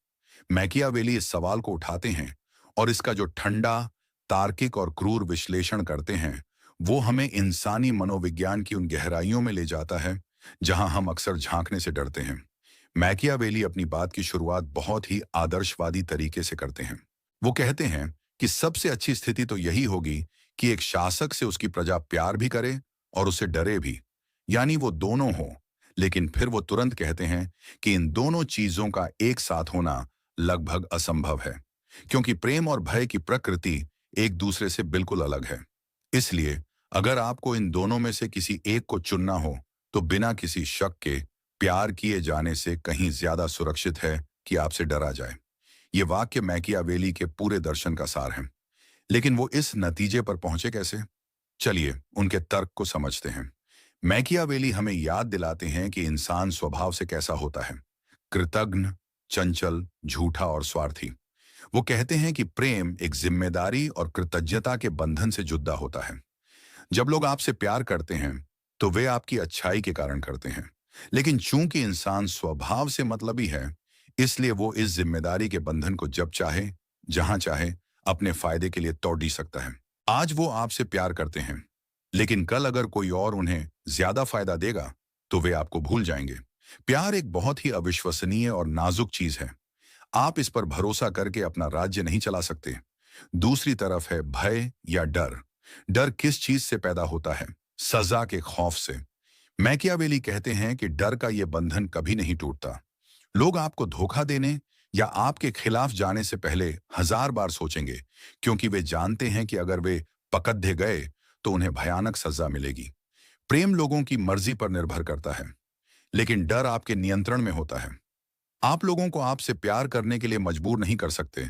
मैकियावेली इस सवाल को उठाते हैं और इसका जो ठंडा, तार्किक और क्रूर विश्लेषण करते हैं, वो हमें इंसानी मनोविज्ञान की उन गहराइयों में ले जाता है जहां हम अक्सर झांकने से डरते हैं। मैकियावेली अपनी बात की शुरुआत बहुत ही आदर्शवादी तरीके से करते हैं। वो कहते हैं कि सबसे अच्छी स्थिति तो यही होगी कि एक शासक से उसकी प्रजा प्यार भी करे और उसे डरे भी, यानी वो दोनों हो। लेकिन फिर वो तुरंत कहते हैं कि इन दोनों चीजों का एक साथ होना लगभग असंभव है, क्योंकि प्रेम और भय की प्रकृति एक दूसरे से बिल्कुल अलग है। इसलिए अगर आपको इन दोनों में से किसी एक को चुनना हो तो बिना किसी शक के प्यार किए जाने से कहीं ज्यादा सुरक्षित है कि आपसे डरा जाए। ये वाक्य मैकियावेली के पूरे दर्शन का सार है। लेकिन वो इस नतीजे पर पहुंचे कैसे? चलिए उनके तर्क को समझते हैं। मैकियावेली हमें याद दिलाते हैं कि इंसान स्वभाव से कैसा होता है। कृतघ्न, चंचल, झूठा और स्वार्थी। वो कहते हैं कि प्रेम एक जिम्मेदारी और कृतज्ञता के बंधन से जुड़ा होता है। जब लोग आपसे प्यार करते हैं तो वे आपकी अच्छाई के कारण करते हैं, लेकिन चूंकि इंसान स्वभाव से मतलबी है, इसलिए वो इस जिम्मेदारी के बंधन को जब चाहे, जहां चाहे, अपने फायदे के लिए तोड़ ही सकता है। आज वो आपसे प्यार करते हैं, लेकिन कल अगर कोई और उन्हें ज्यादा फायदा देगा तो वे आपको भूल जाएंगे। प्यार एक बहुत ही अविश्वसनीय और नाजुक चीज है। आप इस पर भरोसा करके अपना राज्य नहीं चला सकते। दूसरी तरफ है भय या डर। डर किस चीज से पैदा होता है? सजा के खौफ से। मैकियावेली कहते हैं कि डर का यह बंधन कभी नहीं टूटता। लोग आपको धोखा देने या आपके खिलाफ जाने से पहले 1000 बार सोचेंगे, क्योंकि वे जानते हैं कि अगर वे पकड़े गए तो उन्हें भयानक सजा मिलेगी। प्रेम लोगों की मर्जी पर निर्भर करता है, लेकिन डर आपके नियंत्रण में होता है। आप लोगों को आपसे प्यार करने के लिए मजबूर नहीं कर सकते,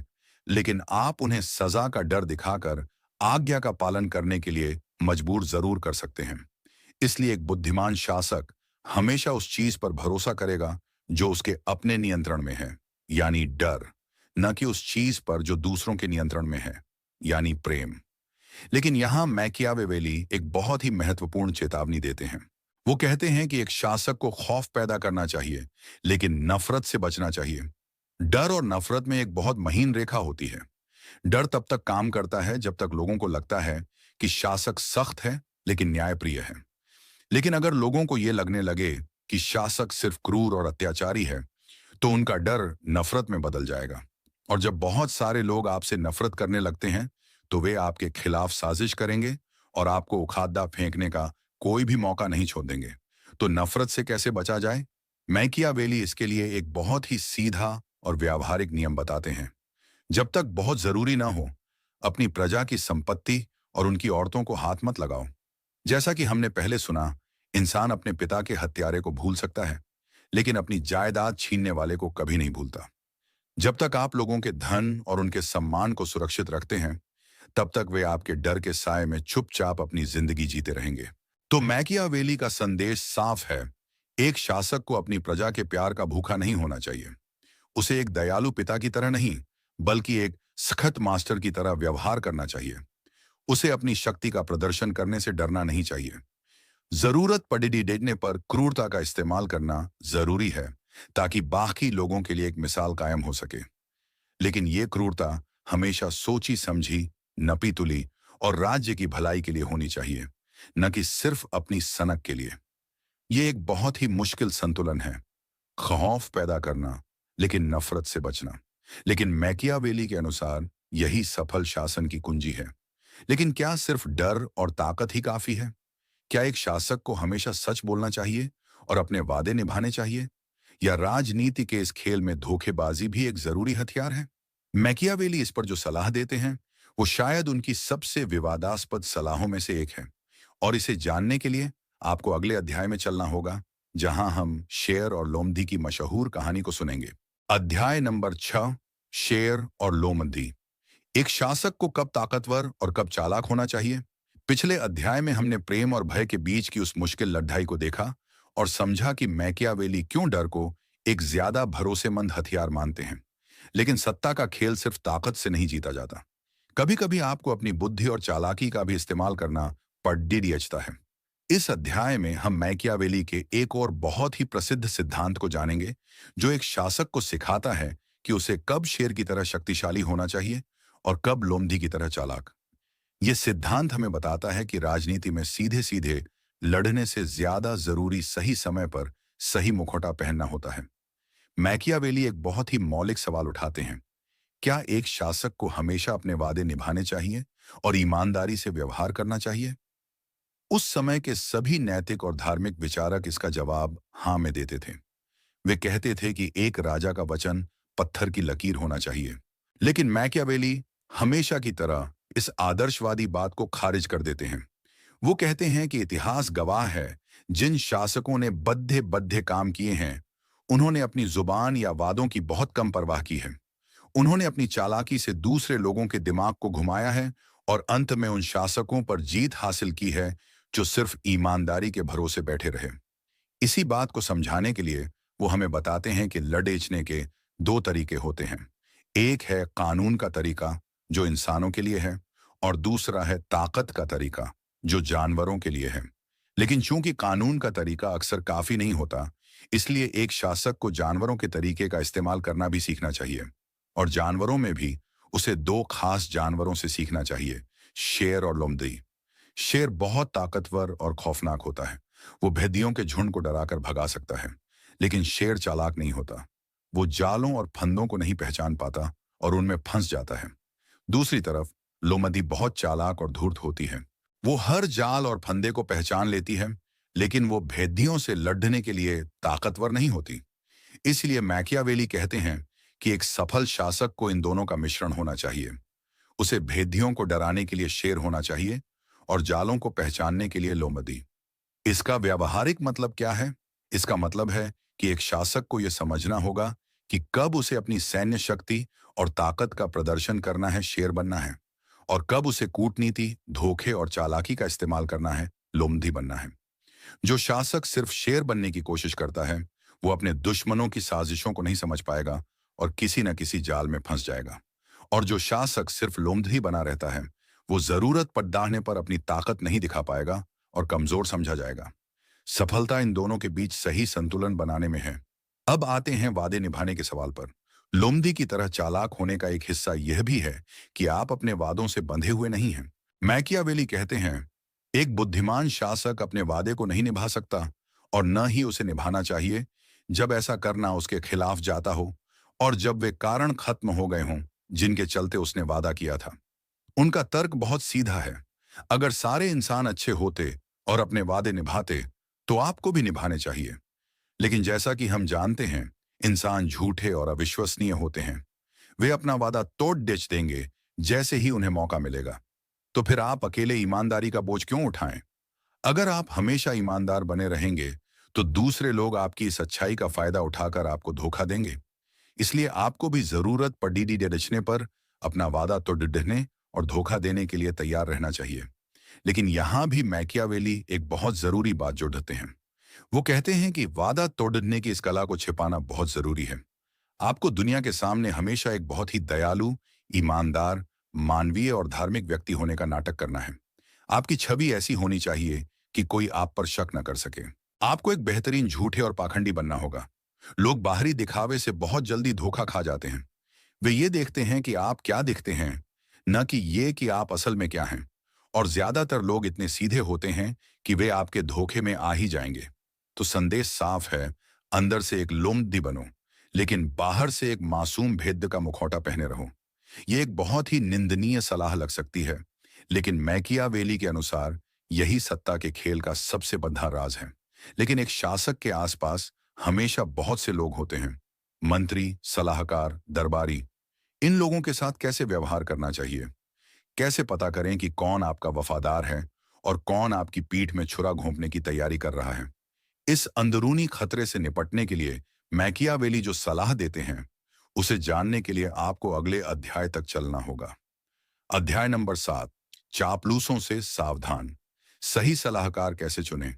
लेकिन आप उन्हें सजा का डर दिखाकर आज्ञा का पालन करने के लिए मजबूर जरूर कर सकते हैं। इसलिए एक बुद्धिमान शासक हमेशा उस चीज पर भरोसा करेगा जो उसके अपने नियंत्रण में है, यानी डर, न कि उस चीज पर जो दूसरों के नियंत्रण में है, यानी प्रेम। लेकिन यहां मैकियावेली एक बहुत ही महत्वपूर्ण चेतावनी देते हैं। वो कहते हैं कि एक शासक को खौफ पैदा करना चाहिए, लेकिन नफरत से बचना चाहिए। डर और नफरत में एक बहुत महीन रेखा होती है। डर तब तक काम करता है जब तक लोगों को लगता है कि शासक सख्त है लेकिन न्यायप्रिय है। लेकिन अगर लोगों को यह लगने लगे कि शासक सिर्फ क्रूर और अत्याचारी है, तो उनका डर नफरत में बदल जाएगा। और जब बहुत सारे लोग आपसे नफरत करने लगते हैं, तो वे आपके खिलाफ साजिश करेंगे और आपको उखाड़ा फेंकने का कोई भी मौका नहीं छोड़ेंगे। तो नफरत से कैसे बचा जाए? मैकियावेली इसके लिए एक बहुत ही सीधा और व्यावहारिक नियम बताते हैं। जब तक बहुत जरूरी ना हो, अपनी प्रजा की संपत्ति और उनकी औरतों को हाथ मत लगाओ। जैसा कि हमने पहले सुना, इंसान अपने पिता के हत्यारे को भूल सकता है, लेकिन अपनी जायदाद छीनने वाले को कभी नहीं भूलता। जब तक आप लोगों के धन और उनके सम्मान को सुरक्षित रखते हैं, तब तक वे आपके डर के साए में चुपचाप अपनी जिंदगी जीते रहेंगे। तो मैकियावेली का संदेश साफ है। एक शासक को अपनी प्रजा के प्यार का भूखा नहीं होना चाहिए। उसे एक दयालु पिता की तरह नहीं, बल्कि एक सख्त मास्टर की तरह व्यवहार करना चाहिए। उसे अपनी शक्ति का प्रदर्शन करने से डरना नहीं चाहिए। जरूरत पड़ने पर क्रूरता का इस्तेमाल करना जरूरी है, ताकि बाकी लोगों के लिए एक मिसाल कायम हो सके। लेकिन ये क्रूरता हमेशा सोची समझी, नपी तुली और राज्य की भलाई के लिए होनी चाहिए, न कि सिर्फ अपनी सनक के लिए। ये एक बहुत ही मुश्किल संतुलन है। खौफ पैदा करना, लेकिन नफरत से बचना। लेकिन मैकियावेली के अनुसार यही सफल शासन की कुंजी है। लेकिन क्या सिर्फ डर और ताकत ही काफी है? क्या एक शासक को हमेशा सच बोलना चाहिए और अपने वादे निभाने चाहिए, या राजनीति के इस खेल में धोखेबाजी भी एक जरूरी हथियार है? मैकियावेली इस पर जो सलाह देते हैं, वो शायद उनकी सबसे विवादास्पद सलाहों में से एक है। और इसे जानने के लिए आपको अगले अध्याय में चलना होगा, जहां हम शेर और लोमड़ी की मशहूर कहानी को सुनेंगे। अध्याय नंबर 6, शेर और लोमड़ी। एक शासक को कब ताकतवर और कब चालाक होना चाहिए? पिछले अध्याय में हमने प्रेम और भय के बीच की उस मुश्किल लड़ाई को देखा और समझा कि मैकियावेली क्यों डर को एक ज्यादा भरोसेमंद हथियार मानते हैं। लेकिन सत्ता का खेल सिर्फ ताकत से नहीं जीता जाता। कभी कभी आपको अपनी बुद्धि और चालाकी का भी इस्तेमाल करना पड़ता है। इस अध्याय में हम मैकियावेली के एक और बहुत ही प्रसिद्ध सिद्धांत को जानेंगे, जो एक शासक को सिखाता है कि उसे कब शेर की तरह शक्तिशाली होना चाहिए और कब लोमड़ी की तरह चालाक। यह सिद्धांत हमें बताता है कि राजनीति में सीधे सीधे लड़ने से ज्यादा जरूरी सही समय पर सही मुखौटा पहनना होता है। मैकियावेली एक बहुत ही मौलिक सवाल उठाते हैं। क्या एक शासक को हमेशा अपने वादे निभाने चाहिए और ईमानदारी से व्यवहार करना चाहिए? उस समय के सभी नैतिक और धार्मिक विचारक इसका जवाब हाँ में देते थे। वे कहते थे कि एक राजा का वचन पत्थर की लकीर होना चाहिए। लेकिन मैकियावेली हमेशा की तरह इस आदर्शवादी बात को खारिज कर देते हैं। वो कहते हैं कि इतिहास गवाह है, जिन शासकों ने बद्धे बद्धे काम किए हैं, उन्होंने अपनी जुबान या वादों की बहुत कम परवाह की है। उन्होंने अपनी चालाकी से दूसरे लोगों के दिमाग को घुमाया है और अंत में उन शासकों पर जीत हासिल की है जो सिर्फ ईमानदारी के भरोसे बैठे रहे। इसी बात को समझाने के लिए वो हमें बताते हैं कि लड़ेचने के दो तरीके होते हैं। एक है कानून का तरीका, जो इंसानों के लिए है, और दूसरा है ताकत का तरीका, जो जानवरों के लिए है। लेकिन चूंकि कानून का तरीका अक्सर काफी नहीं होता, इसलिए एक शासक को जानवरों के तरीके का इस्तेमाल करना भी सीखना चाहिए। और जानवरों में भी उसे दो खास जानवरों से सीखना चाहिए, शेर और लोमड़ी। शेर बहुत ताकतवर और खौफनाक होता है। वो भेदियों के झुंड को डराकर भगा सकता है। लेकिन शेर चालाक नहीं होता। वो जालों और फंदों को नहीं पहचान पाता और उनमें फंस जाता है। दूसरी तरफ लोमड़ी बहुत चालाक और धूर्त होती है। वो हर जाल और फंदे को पहचान लेती है, लेकिन वो भेदियों से लड़ने के लिए ताकतवर नहीं होती। इसलिए मैकियावेली कहते हैं कि एक सफल शासक को इन दोनों का मिश्रण होना चाहिए। उसे भेदियों को डराने के लिए शेर होना चाहिए और जालों को पहचानने के लिए लोमड़ी। इसका व्यावहारिक मतलब क्या है? इसका मतलब है कि एक शासक को यह समझना होगा कि कब उसे अपनी सैन्य शक्ति और ताकत का प्रदर्शन करना है, शेर बनना है, और कब उसे कूटनीति, धोखे और चालाकी का इस्तेमाल करना है, लोमड़ी बनना है। जो शासक सिर्फ शेर बनने की कोशिश करता है, वो अपने दुश्मनों की साजिशों को नहीं समझ पाएगा और किसी न किसी जाल में फंस जाएगा। और जो शासक सिर्फ लोमड़ी बना रहता है, वो जरूरत पड़ने पर अपनी ताकत नहीं दिखा पाएगा और कमजोर समझा जाएगा। सफलता इन दोनों के बीच सही संतुलन बनाने में है। अब आते हैं वादे निभाने के सवाल पर। लोमड़ी की तरह चालाक होने का एक हिस्सा यह भी है कि आप अपने वादों से बंधे हुए नहीं हैं। मैकियावेली कहते हैं, एक बुद्धिमान शासक अपने वादे को नहीं निभा सकता और न ही उसे निभाना चाहिए जब ऐसा करना उसके खिलाफ जाता हो और जब वे कारण खत्म हो गए हों जिनके चलते उसने वादा किया था। उनका तर्क बहुत सीधा है। अगर सारे इंसान अच्छे होते और अपने वादे निभाते, तो आपको भी निभाने चाहिए। लेकिन जैसा कि हम जानते हैं, इंसान झूठे और अविश्वसनीय होते हैं। वे अपना वादा तोड़ डिच देंगे जैसे ही उन्हें मौका मिलेगा। तो फिर आप अकेले ईमानदारी का बोझ क्यों उठाएं? अगर आप हमेशा ईमानदार बने रहेंगे, तो दूसरे लोग आपकी इस अच्छाई का फायदा उठाकर आपको धोखा देंगे। इसलिए आपको भी जरूरत पड़ने पर अपना वादा तोड़ने और धोखा देने के लिए तैयार रहना चाहिए। लेकिन यहां भी मैकियावेली एक बहुत जरूरी बात जोड़ते हैं। वो कहते हैं कि वादा तोड़ने की इस कला को छिपाना बहुत जरूरी है। आपको दुनिया के सामने हमेशा एक बहुत ही दयालु, ईमानदार, मानवीय और धार्मिक व्यक्ति होने का नाटक करना है। आपकी छवि ऐसी होनी चाहिए कि कोई आप पर शक न कर सके। आपको एक बेहतरीन झूठे और पाखंडी बनना होगा। लोग बाहरी दिखावे से बहुत जल्दी धोखा खा जाते हैं। वे ये देखते हैं कि आप क्या दिखते हैं, न कि ये कि आप असल में क्या हैं। और ज्यादातर लोग इतने सीधे होते हैं कि वे आपके धोखे में आ ही जाएंगे। तो संदेश साफ है, अंदर से एक लोमड़ी बनो, लेकिन बाहर से एक मासूम भेद्य का मुखौटा पहने रहो। ये एक बहुत ही निंदनीय सलाह लग सकती है, लेकिन मैकियावेली के अनुसार यही सत्ता के खेल का सबसे बड़ा राज है। लेकिन एक शासक के आसपास हमेशा बहुत से लोग होते हैं, मंत्री, सलाहकार, दरबारी। इन लोगों के साथ कैसे व्यवहार करना चाहिए? कैसे पता करें कि कौन आपका वफादार है और कौन आपकी पीठ में छुरा घोंपने की तैयारी कर रहा है? इस अंदरूनी खतरे से निपटने के लिए मैकियावेली जो सलाह देते हैं, उसे जानने के लिए आपको अगले अध्याय तक चलना होगा। अध्याय नंबर 7, चापलूसों से सावधान। सही सलाहकार कैसे चुनें?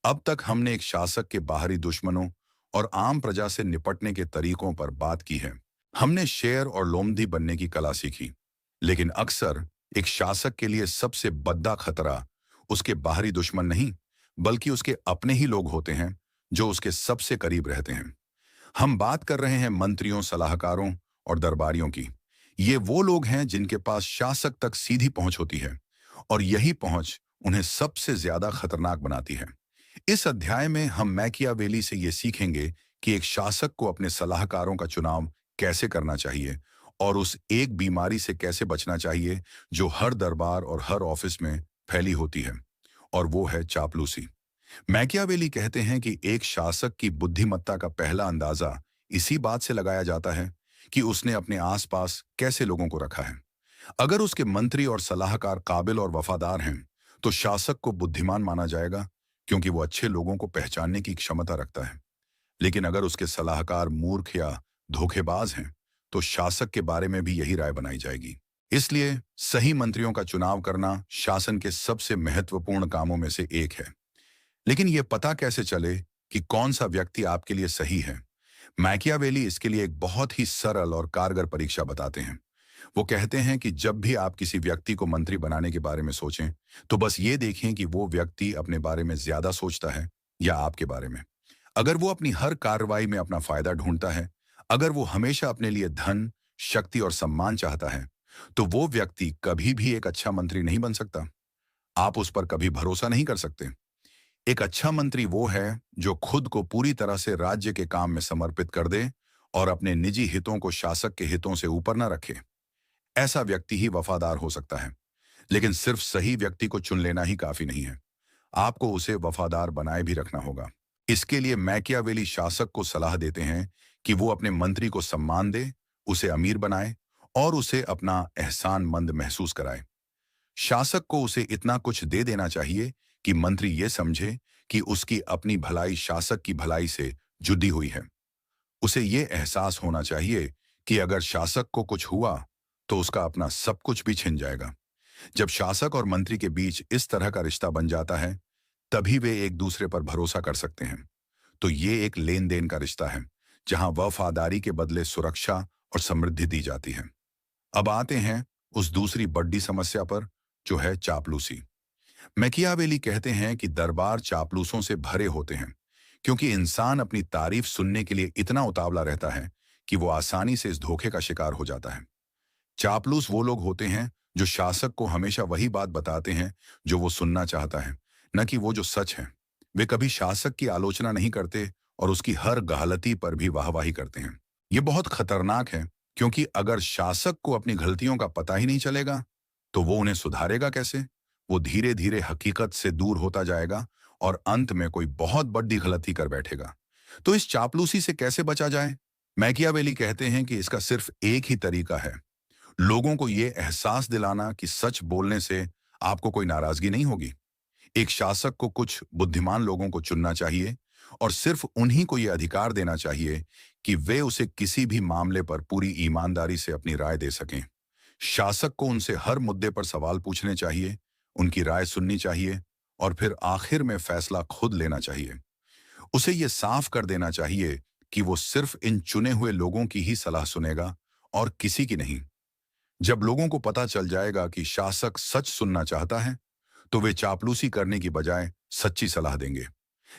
अब तक हमने एक शासक के बाहरी दुश्मनों और आम प्रजा से निपटने के तरीकों पर बात की है। हमने शेर और लोमड़ी बनने की कला सीखी। लेकिन अक्सर एक शासक के लिए सबसे बड़ा खतरा उसके बाहरी दुश्मन नहीं, बल्कि उसके अपने ही लोग होते हैं जो उसके सबसे करीब रहते हैं। हम बात कर रहे हैं मंत्रियों, सलाहकारों और दरबारियों की। ये वो लोग हैं जिनके पास शासक तक सीधी पहुंच होती है, और यही पहुंच उन्हें सबसे ज्यादा खतरनाक बनाती है। इस अध्याय में हम मैकियावेली से ये सीखेंगे कि एक शासक को अपने सलाहकारों का चुनाव कैसे करना चाहिए और उस एक बीमारी से कैसे बचना चाहिए जो हर दरबार और हर ऑफिस में फैली होती है, और वो है चापलूसी। मैकियावेली कहते हैं कि एक शासक की बुद्धिमत्ता का पहला अंदाजा इसी बात से लगाया जाता है कि उसने अपने आसपास कैसे लोगों को रखा है। अगर उसके मंत्री और सलाहकार काबिल और वफादार हैं, तो शासक को बुद्धिमान माना जाएगा, क्योंकि वो अच्छे लोगों को पहचानने की क्षमता रखता है। लेकिन अगर उसके सलाहकार मूर्ख या धोखेबाज हैं, तो शासक के बारे में भी यही राय बनाई जाएगी। इसलिए सही मंत्रियों का चुनाव करना शासन के सबसे महत्वपूर्ण कामों में से एक है। लेकिन यह पता कैसे चले कि कौन सा व्यक्ति आपके लिए सही है? मैकियावेली इसके लिए एक बहुत ही सरल और कारगर परीक्षा बताते हैं। वो कहते हैं कि जब भी आप किसी व्यक्ति को मंत्री बनाने के बारे में सोचें, तो बस ये देखें कि वो व्यक्ति अपने बारे में ज्यादा सोचता है या आपके बारे में। अगर वो अपनी हर कार्रवाई में अपना फायदा ढूंढता है, अगर वो हमेशा अपने लिए धन, शक्ति और सम्मान चाहता है, तो वो व्यक्ति कभी भी एक अच्छा मंत्री नहीं बन सकता। आप उस पर कभी भरोसा नहीं कर सकते। एक अच्छा मंत्री वो है जो खुद को पूरी तरह से राज्य के काम में समर्पित कर दे और अपने निजी हितों को शासक के हितों से ऊपर न रखे। ऐसा व्यक्ति ही वफादार हो सकता है। लेकिन सिर्फ सही व्यक्ति को चुन लेना ही काफी नहीं है। आपको उसे वफादार बनाए भी रखना होगा। इसके लिए मैकियावेली शासक को सलाह देते हैं कि वो अपने मंत्री को सम्मान दे, उसे अमीर बनाए और उसे अपना एहसानमंद महसूस कराए। शासक को उसे इतना कुछ दे देना चाहिए कि मंत्री ये समझे कि उसकी अपनी भलाई शासक की भलाई से जुड़ी हुई है। उसे ये एहसास होना चाहिए कि अगर शासक को कुछ हुआ तो उसका अपना सब कुछ भी छिन जाएगा। जब शासक और मंत्री के बीच इस तरह का रिश्ता बन जाता है, तभी वे एक दूसरे पर भरोसा कर सकते हैं। तो ये एक लेन देन का रिश्ता है, जहां वफादारी के बदले सुरक्षा और समृद्धि दी जाती है। अब आते हैं उस दूसरी बड़ी समस्या पर, जो है चापलूसी। मैकियावेली कहते हैं कि दरबार चापलूसों से भरे होते हैं, क्योंकि इंसान अपनी तारीफ सुनने के लिए इतना उतावला रहता है कि वो आसानी से इस धोखे का शिकार हो जाता है। चापलूस वो लोग होते हैं जो शासक को हमेशा वही बात बताते हैं जो वो सुनना चाहता है, न कि वो जो सच है। वे कभी शासक की आलोचना नहीं करते और उसकी हर गलती पर भी वाहवाही करते हैं। ये बहुत खतरनाक है, क्योंकि अगर शासक को अपनी गलतियों का पता ही नहीं चलेगा, तो वो उन्हें सुधारेगा कैसे? वो धीरे धीरे हकीकत से दूर होता जाएगा और अंत में कोई बहुत बड़ी गलती कर बैठेगा। तो इस चापलूसी से कैसे बचा जाए? मैकियावेली कहते हैं कि इसका सिर्फ एक ही तरीका है, लोगों को ये एहसास दिलाना कि सच बोलने से आपको कोई नाराजगी नहीं होगी। एक शासक को कुछ बुद्धिमान लोगों को चुनना चाहिए और सिर्फ उन्हीं को यह अधिकार देना चाहिए कि वे उसे किसी भी मामले पर पूरी ईमानदारी से अपनी राय दे सकें। शासक को उनसे हर मुद्दे पर सवाल पूछने चाहिए, उनकी राय सुननी चाहिए और फिर आखिर में फैसला खुद लेना चाहिए। उसे ये साफ कर देना चाहिए कि वो सिर्फ इन चुने हुए लोगों की ही सलाह सुनेगा और किसी की नहीं। जब लोगों को पता चल जाएगा कि शासक सच सुनना चाहता है, तो वे चापलूसी करने की बजाय सच्ची सलाह देंगे।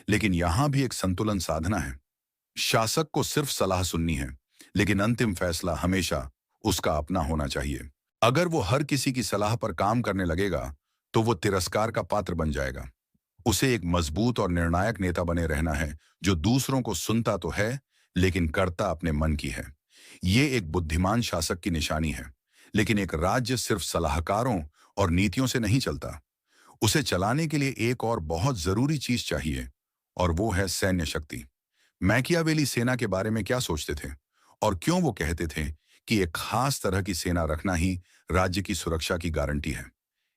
लेकिन यहां भी एक संतुलन साधना है। शासक को सिर्फ सलाह सुननी है, लेकिन अंतिम फैसला हमेशा उसका अपना होना चाहिए। अगर वो हर किसी की सलाह पर काम करने लगेगा, तो वो तिरस्कार का पात्र बन जाएगा। उसे एक मजबूत और निर्णायक नेता बने रहना है, जो दूसरों को सुनता तो है, लेकिन करता अपने मन की है। ये एक बुद्धिमान शासक की निशानी है। लेकिन एक राज्य सिर्फ सलाहकारों और नीतियों से नहीं चलता। उसे चलाने के लिए एक और बहुत जरूरी चीज चाहिए, और वो है सैन्य शक्ति। मैकियावेली सेना के बारे में क्या सोचते थे और क्यों वो कहते थे कि एक खास तरह की सेना रखना ही राज्य की सुरक्षा की गारंटी है?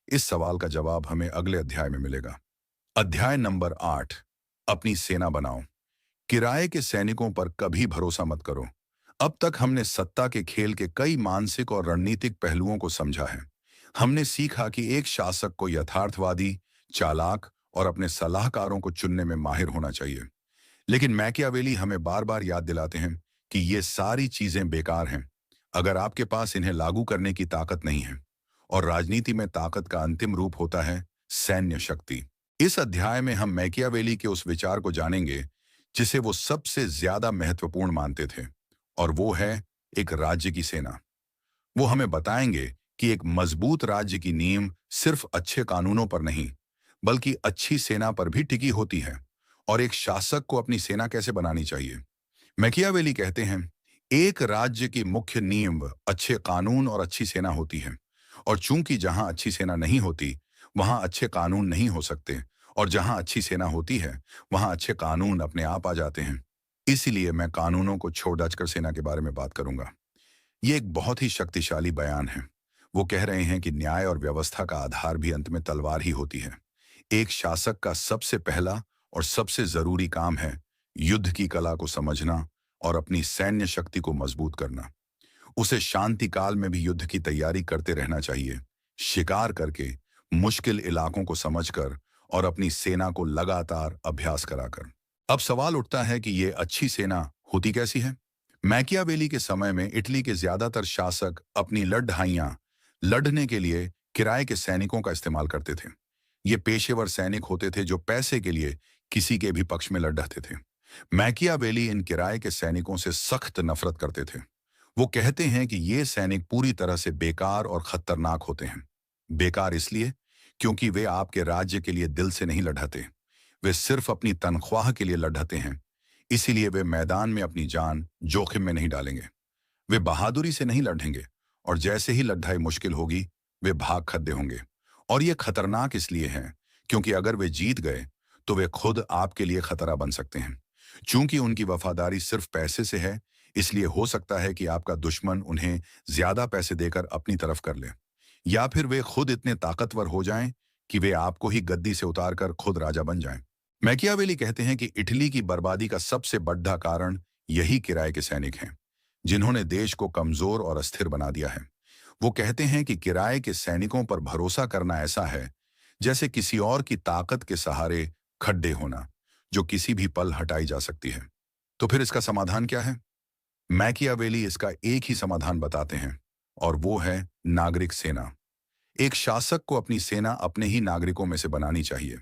इस सवाल का जवाब हमें अगले अध्याय में मिलेगा। अध्याय नंबर 8, अपनी सेना बनाओ। किराए के सैनिकों पर कभी भरोसा मत करो। अब तक हमने सत्ता के खेल के कई मानसिक और रणनीतिक पहलुओं को समझा है। हमने सीखा कि एक शासक को यथार्थवादी, चालाक और अपने सलाहकारों को चुनने में माहिर होना चाहिए। लेकिन मैकियावेली हमें बार बार याद दिलाते हैं कि ये सारी चीजें बेकार हैं अगर आपके पास इन्हें लागू करने की ताकत नहीं है। और राजनीति में ताकत का अंतिम रूप होता है सैन्य शक्ति। इस अध्याय में हम मैकियावेली के उस विचार को जानेंगे जिसे वो सबसे ज्यादा महत्वपूर्ण मानते थे, और वो है एक राज्य की सेना। वो हमें बताएंगे कि एक मजबूत राज्य की नींव सिर्फ अच्छे कानूनों पर नहीं, बल्कि अच्छी सेना पर भी टिकी होती है। और एक शासक को अपनी सेना कैसे बनानी चाहिए? मैकियावेली कहते हैं, एक राज्य की मुख्य नींव अच्छे कानून और अच्छी सेना होती है। और चूंकि जहां अच्छी सेना नहीं होती, वहां अच्छे कानून नहीं हो सकते, और जहां अच्छी सेना होती है, वहां अच्छे कानून अपने आप आ जाते हैं। इसीलिए मैं कानूनों को छोड़ कर सेना के बारे में बात करूंगा। ये एक बहुत ही शक्तिशाली बयान है। वो कह रहे हैं कि न्याय और व्यवस्था का आधार भी अंत में तलवार ही होती है। एक शासक का सबसे पहला और सबसे जरूरी काम है युद्ध की कला को समझना और अपनी सैन्य शक्ति को मजबूत करना। उसे शांति काल में भी युद्ध की तैयारी करते रहना चाहिए, शिकार करके, मुश्किल इलाकों को समझकर और अपनी सेना को लगातार अभ्यास कराकर। अब सवाल उठता है कि ये अच्छी सेना होती कैसी है? मैकियावेली के समय में इटली के ज्यादातर शासक अपनी लड़ाइयां लड़ने के लिए किराए के सैनिकों का इस्तेमाल करते थे। ये पेशेवर सैनिक होते थे जो पैसे के लिए किसी के भी पक्ष में लड़ रहे थे। मैकियावेली इन किराए के सैनिकों से सख्त नफरत करते थे। वो कहते हैं कि ये सैनिक पूरी तरह से बेकार और खतरनाक होते हैं। बेकार इसलिए क्योंकि वे आपके राज्य के लिए दिल से नहीं लड़ते, वे सिर्फ अपनी तनख्वाह के लिए लड़ते हैं। इसीलिए वे मैदान में अपनी जान जोखिम में नहीं डालेंगे। वे बहादुरी से नहीं लड़ेंगे और जैसे ही लड़ाई मुश्किल होगी वे भाग खड़े होंगे। और ये खतरनाक इसलिए है क्योंकि अगर वे जीत गए तो वे खुद आपके लिए खतरा बन सकते हैं। चूंकि उनकी वफादारी सिर्फ पैसे से है, इसलिए हो सकता है कि आपका दुश्मन उन्हें ज्यादा पैसे देकर अपनी तरफ कर ले, या फिर वे खुद इतने ताकतवर हो जाएं कि वे आपको ही गद्दी से उतारकर खुद राजा बन जाएं। मैकियावेली कहते हैं कि इटली की बर्बादी का सबसे बड़ा कारण यही किराए के सैनिक हैं, जिन्होंने देश को कमजोर और अस्थिर बना दिया है। वो कहते हैं कि किराए के सैनिकों पर भरोसा करना ऐसा है जैसे किसी और की ताकत के सहारे खड्डे होना, जो किसी भी पल हटाई जा सकती है। तो फिर इसका समाधान क्या है? मैकियावेली इसका एक ही समाधान बताते हैं, और वो है नागरिक सेना। एक शासक को अपनी सेना अपने ही नागरिकों में से बनानी चाहिए।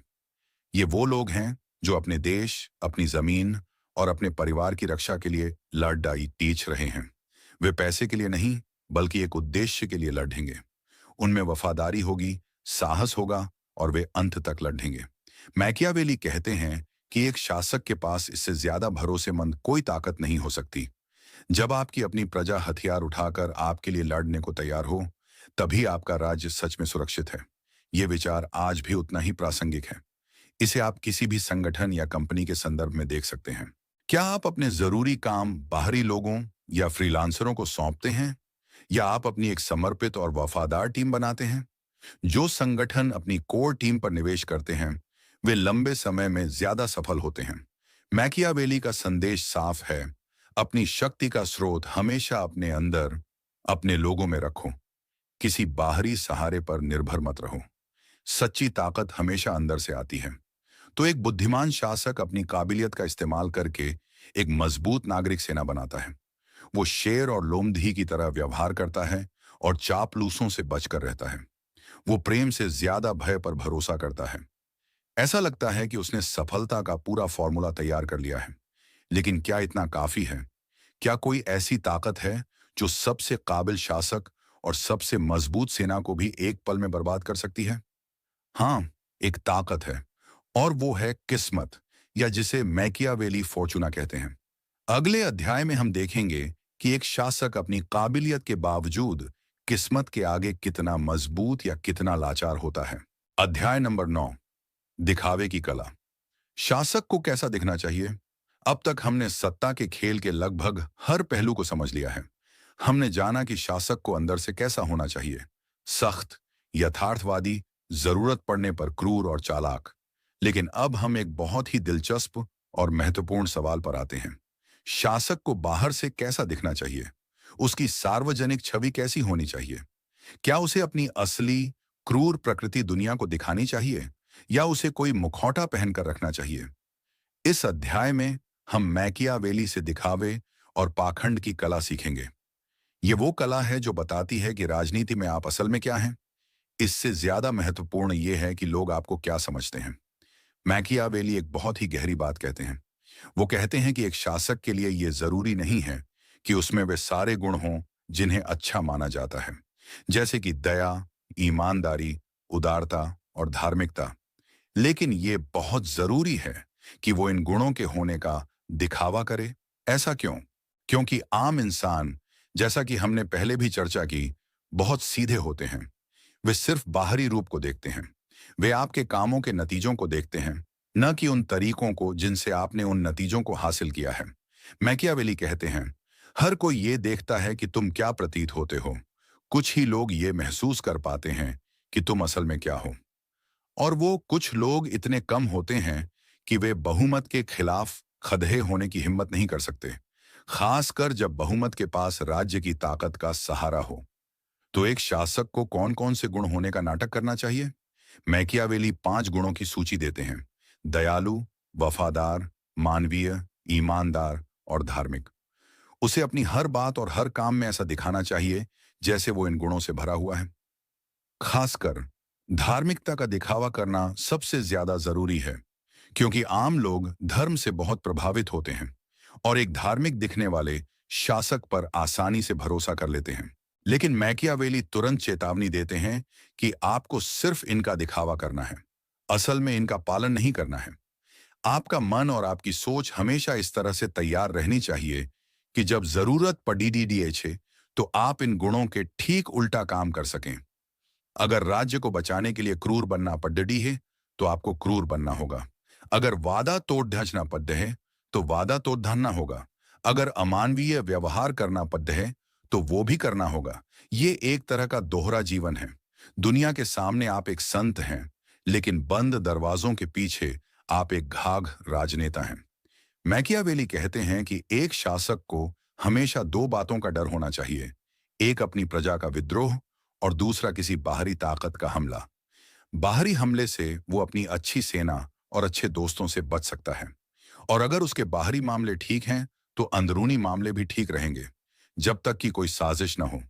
ये वो लोग हैं जो अपने देश, अपनी जमीन और अपने परिवार की रक्षा के लिए लड़ टीच रहे हैं। वे पैसे के लिए नहीं, बल्कि एक उद्देश्य के लिए लड़ेंगे। उनमें वफादारी होगी, साहस होगा और वे अंत तक लड़ेंगे। मैकियावेली कहते हैं कि एक शासक के पास इससे ज्यादा भरोसेमंद कोई ताकत नहीं हो सकती। जब आपकी अपनी प्रजा हथियार उठाकर आपके लिए लड़ने को तैयार हो, तभी आपका राज्य सच में सुरक्षित है। ये विचार आज भी उतना ही प्रासंगिक है। इसे आप किसी भी संगठन या कंपनी के संदर्भ में देख सकते हैं। क्या आप अपने जरूरी काम बाहरी लोगों या फ्रीलांसरों को सौंपते हैं, या आप अपनी एक समर्पित और वफादार टीम बनाते हैं? जो संगठन अपनी कोर टीम पर निवेश करते हैं, वे लंबे समय में ज्यादा सफल होते हैं। मैकियावेली का संदेश साफ है, अपनी शक्ति का स्रोत हमेशा अपने अंदर, अपने लोगों में रखो। किसी बाहरी सहारे पर निर्भर मत रहो। सच्ची ताकत हमेशा अंदर से आती है। तो एक बुद्धिमान शासक अपनी काबिलियत का इस्तेमाल करके एक मजबूत नागरिक सेना बनाता है। वो शेर और लोमड़ी की तरह व्यवहार करता है और चापलूसों से बचकर रहता है। वो प्रेम से ज्यादा भय पर भरोसा करता है। ऐसा लगता है कि उसने सफलता का पूरा फॉर्मूला तैयार कर लिया है। लेकिन क्या इतना काफी है? क्या कोई ऐसी ताकत है जो सबसे काबिल शासक और सबसे मजबूत सेना को भी एक पल में बर्बाद कर सकती है? हाँ, एक ताकत है, और वो है किस्मत, या जिसे मैकियावेली फॉर्चूना कहते हैं। अगले अध्याय में हम देखेंगे कि एक शासक अपनी काबिलियत के बावजूद किस्मत के आगे कितना मजबूत या कितना लाचार होता है। अध्याय नंबर 9, दिखावे की कला। शासक को कैसा दिखना चाहिए? अब तक हमने सत्ता के खेल के लगभग हर पहलू को समझ लिया है। हमने जाना कि शासक को अंदर से कैसा होना चाहिए। सख्त, यथार्थवादी, जरूरत पड़ने पर क्रूर और चालाक। लेकिन अब हम एक बहुत ही दिलचस्प और महत्वपूर्ण सवाल पर आते हैं। शासक को बाहर से कैसा दिखना चाहिए? उसकी सार्वजनिक छवि कैसी होनी चाहिए? क्या उसे अपनी असली क्रूर प्रकृति दुनिया को दिखानी चाहिए, या उसे कोई मुखौटा पहनकर रखना चाहिए? इस अध्याय में हम मैकियावेली से दिखावे और पाखंड की कला सीखेंगे। ये वो कला है जो बताती है कि राजनीति में आप असल में क्या हैं। इससे ज्यादा महत्वपूर्ण ये है कि लोग आपको क्या समझते हैं। मैकियावेली एक बहुत ही गहरी बात कहते हैं। वो कहते हैं कि एक शासक के लिए ये जरूरी नहीं है कि उसमें वे सारे गुण हों जिन्हें अच्छा माना जाता है, जैसे कि दया, ईमानदारी, उदारता और धार्मिकता। लेकिन ये बहुत जरूरी है कि वो इन गुणों के होने का दिखावा करे। ऐसा क्यों? क्योंकि आम इंसान, जैसा कि हमने पहले भी चर्चा की, बहुत सीधे होते हैं। वे सिर्फ बाहरी रूप को देखते हैं। वे आपके कामों के नतीजों को देखते हैं, न कि उन तरीकों को जिनसे आपने उन नतीजों को हासिल किया है। मैकियावेली कहते हैं, हर कोई ये देखता है कि तुम क्या प्रतीत होते हो। कुछ ही लोग ये महसूस कर पाते हैं कि तुम असल में क्या हो। और वो कुछ लोग इतने कम होते हैं कि वे बहुमत के खिलाफ खड़े होने की हिम्मत नहीं कर सकते, खासकर जब बहुमत के पास राज्य की ताकत का सहारा हो। तो एक शासक को कौन कौन से गुण होने का नाटक करना चाहिए? मैकियावेली 5 गुणों की सूची देते हैं: दयालु, वफादार, मानवीय, ईमानदार और धार्मिक। उसे अपनी हर बात और हर काम में ऐसा दिखाना चाहिए जैसे वो इन गुणों से भरा हुआ है। खासकर धार्मिकता का दिखावा करना सबसे ज्यादा जरूरी है, क्योंकि आम लोग धर्म से बहुत प्रभावित होते हैं और एक धार्मिक दिखने वाले शासक पर आसानी से भरोसा कर लेते हैं। लेकिन मैकियावेली तुरंत चेतावनी देते हैं कि आपको सिर्फ इनका दिखावा करना है, असल में इनका पालन नहीं करना है। आपका मन और आपकी सोच हमेशा इस तरह से तैयार रहनी चाहिए कि जब जरूरत पड़े तो आप इन गुणों के ठीक उल्टा काम कर सकें। अगर राज्य को बचाने के लिए क्रूर बनना पड्डी है, तो आपको क्रूर बनना होगा। अगर वादा तोड़ ढचना पद्य है, तो वादा तोड़ धरना होगा। अगर अमानवीय व्यवहार करना पद्य है, तो वो भी करना होगा। ये एक तरह का दोहरा जीवन है। दुनिया के सामने आप एक संत हैं, लेकिन बंद दरवाजों के पीछे आप एक घाघ राजनेता हैं। मैकियावेली कहते हैं कि एक शासक को हमेशा दो बातों का डर होना चाहिए, एक अपनी प्रजा का विद्रोह और दूसरा किसी बाहरी ताकत का हमला। बाहरी हमले से वो अपनी अच्छी सेना और अच्छे दोस्तों से बच सकता है, और अगर उसके बाहरी मामले ठीक हैं तो अंदरूनी मामले भी ठीक रहेंगे, जब तक कि कोई साजिश न हो।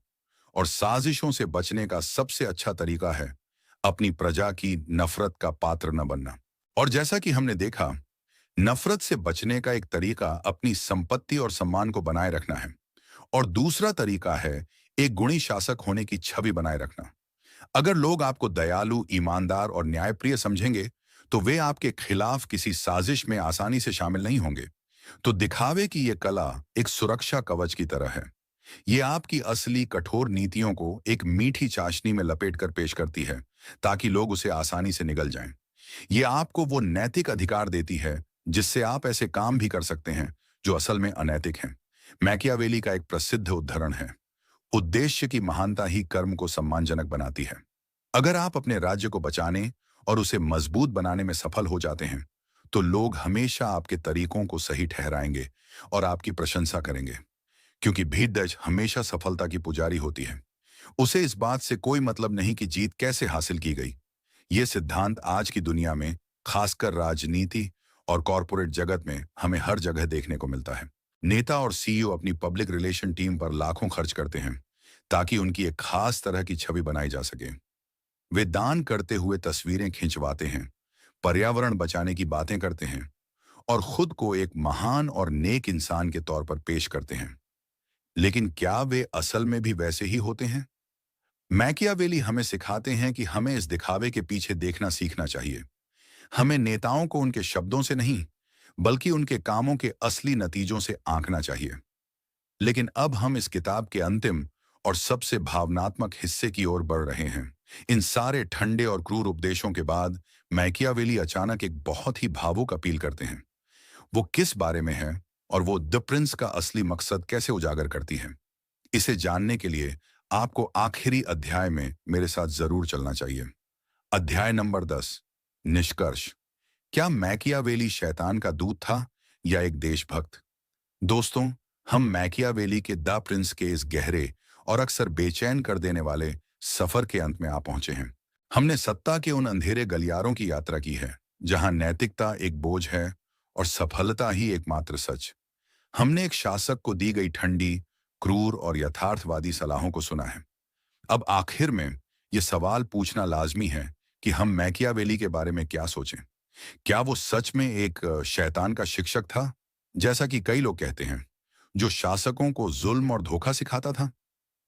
और साजिशों से बचने का सबसे अच्छा तरीका है अपनी प्रजा की नफरत का पात्र न बनना। और जैसा कि हमने देखा, नफरत से बचने का एक तरीका अपनी संपत्ति और सम्मान को बनाए रखना है, और दूसरा तरीका है एक गुणी शासक होने की छवि बनाए रखना। अगर लोग आपको दयालु, ईमानदार और न्यायप्रिय समझेंगे, तो वे आपके खिलाफ किसी साजिश में आसानी से शामिल नहीं होंगे। तो दिखावे की ये कला एक सुरक्षा कवच की तरह है। ये आपकी असली कठोर नीतियों को एक मीठी चाशनी में लपेटकर पेश करती है, ताकि लोग उसे आसानी से निगल जाएं। ये आपको वो नैतिक अधिकार देती है जिससे आप ऐसे काम भी कर सकते हैं जो असल में अनैतिक हैं। मैकियावेली का एक प्रसिद्ध उद्धरण है, उद्देश्य की महानता ही कर्म को सम्मानजनक बनाती है। अगर आप अपने राज्य को बचाने और उसे मजबूत बनाने में सफल हो जाते हैं, तो लोग हमेशा आपके तरीकों को सही ठहराएंगे और आपकी प्रशंसा करेंगे, क्योंकि भीतदज हमेशा सफलता की पुजारी होती है। उसे इस बात से कोई मतलब नहीं कि जीत कैसे हासिल की गई। ये सिद्धांत आज की दुनिया में, खासकर राजनीति और कॉरपोरेट जगत में, हमें हर जगह देखने को मिलता है। नेता और सीईओ अपनी पब्लिक रिलेशन टीम पर लाखों खर्च करते हैं ताकि उनकी एक खास तरह की छवि बनाई जा सके। वे दान करते हुए तस्वीरें खिंचवाते हैं, पर्यावरण बचाने की बातें करते हैं और खुद को एक महान और नेक इंसान के तौर पर पेश करते हैं। लेकिन क्या वे असल में भी वैसे ही होते हैं? मैकियावेली हमें सिखाते हैं कि हमें इस दिखावे के पीछे देखना सीखना चाहिए। हमें नेताओं को उनके शब्दों से नहीं, बल्कि उनके कामों के असली नतीजों से आंकना चाहिए। लेकिन अब हम इस किताब के अंतिम और सबसे भावनात्मक हिस्से की ओर बढ़ रहे हैं। इन सारे ठंडे और क्रूर उपदेशों के बाद मैकियावेली अचानक एक बहुत ही भावुक अपील करते हैं। वो किस बारे में है और वो द प्रिंस का असली मकसद कैसे उजागर करती है? इसे जानने के लिए आपको आखिरी अध्याय में मेरे साथ जरूर चलना चाहिए। अध्याय नंबर 10, निष्कर्ष। क्या मैकियावेली शैतान का दूत था या एक देशभक्त? दोस्तों, हम मैकियावेली के द प्रिंस के इस गहरे और अक्सर बेचैन कर देने वाले सफर के अंत में आ पहुंचे हैं। हमने सत्ता के उन अंधेरे गलियारों की यात्रा की है जहां नैतिकता एक बोझ है और सफलता ही एकमात्र सच। हमने एक शासक को दी गई ठंडी, क्रूर और यथार्थवादी सलाहों को सुना है। अब आखिर में ये सवाल पूछना लाजमी है कि हम मैकियावेली के बारे में क्या सोचें। क्या वो सच में एक शैतान का शिक्षक था, जैसा कि कई लोग कहते हैं, जो शासकों को जुल्म और धोखा सिखाता था?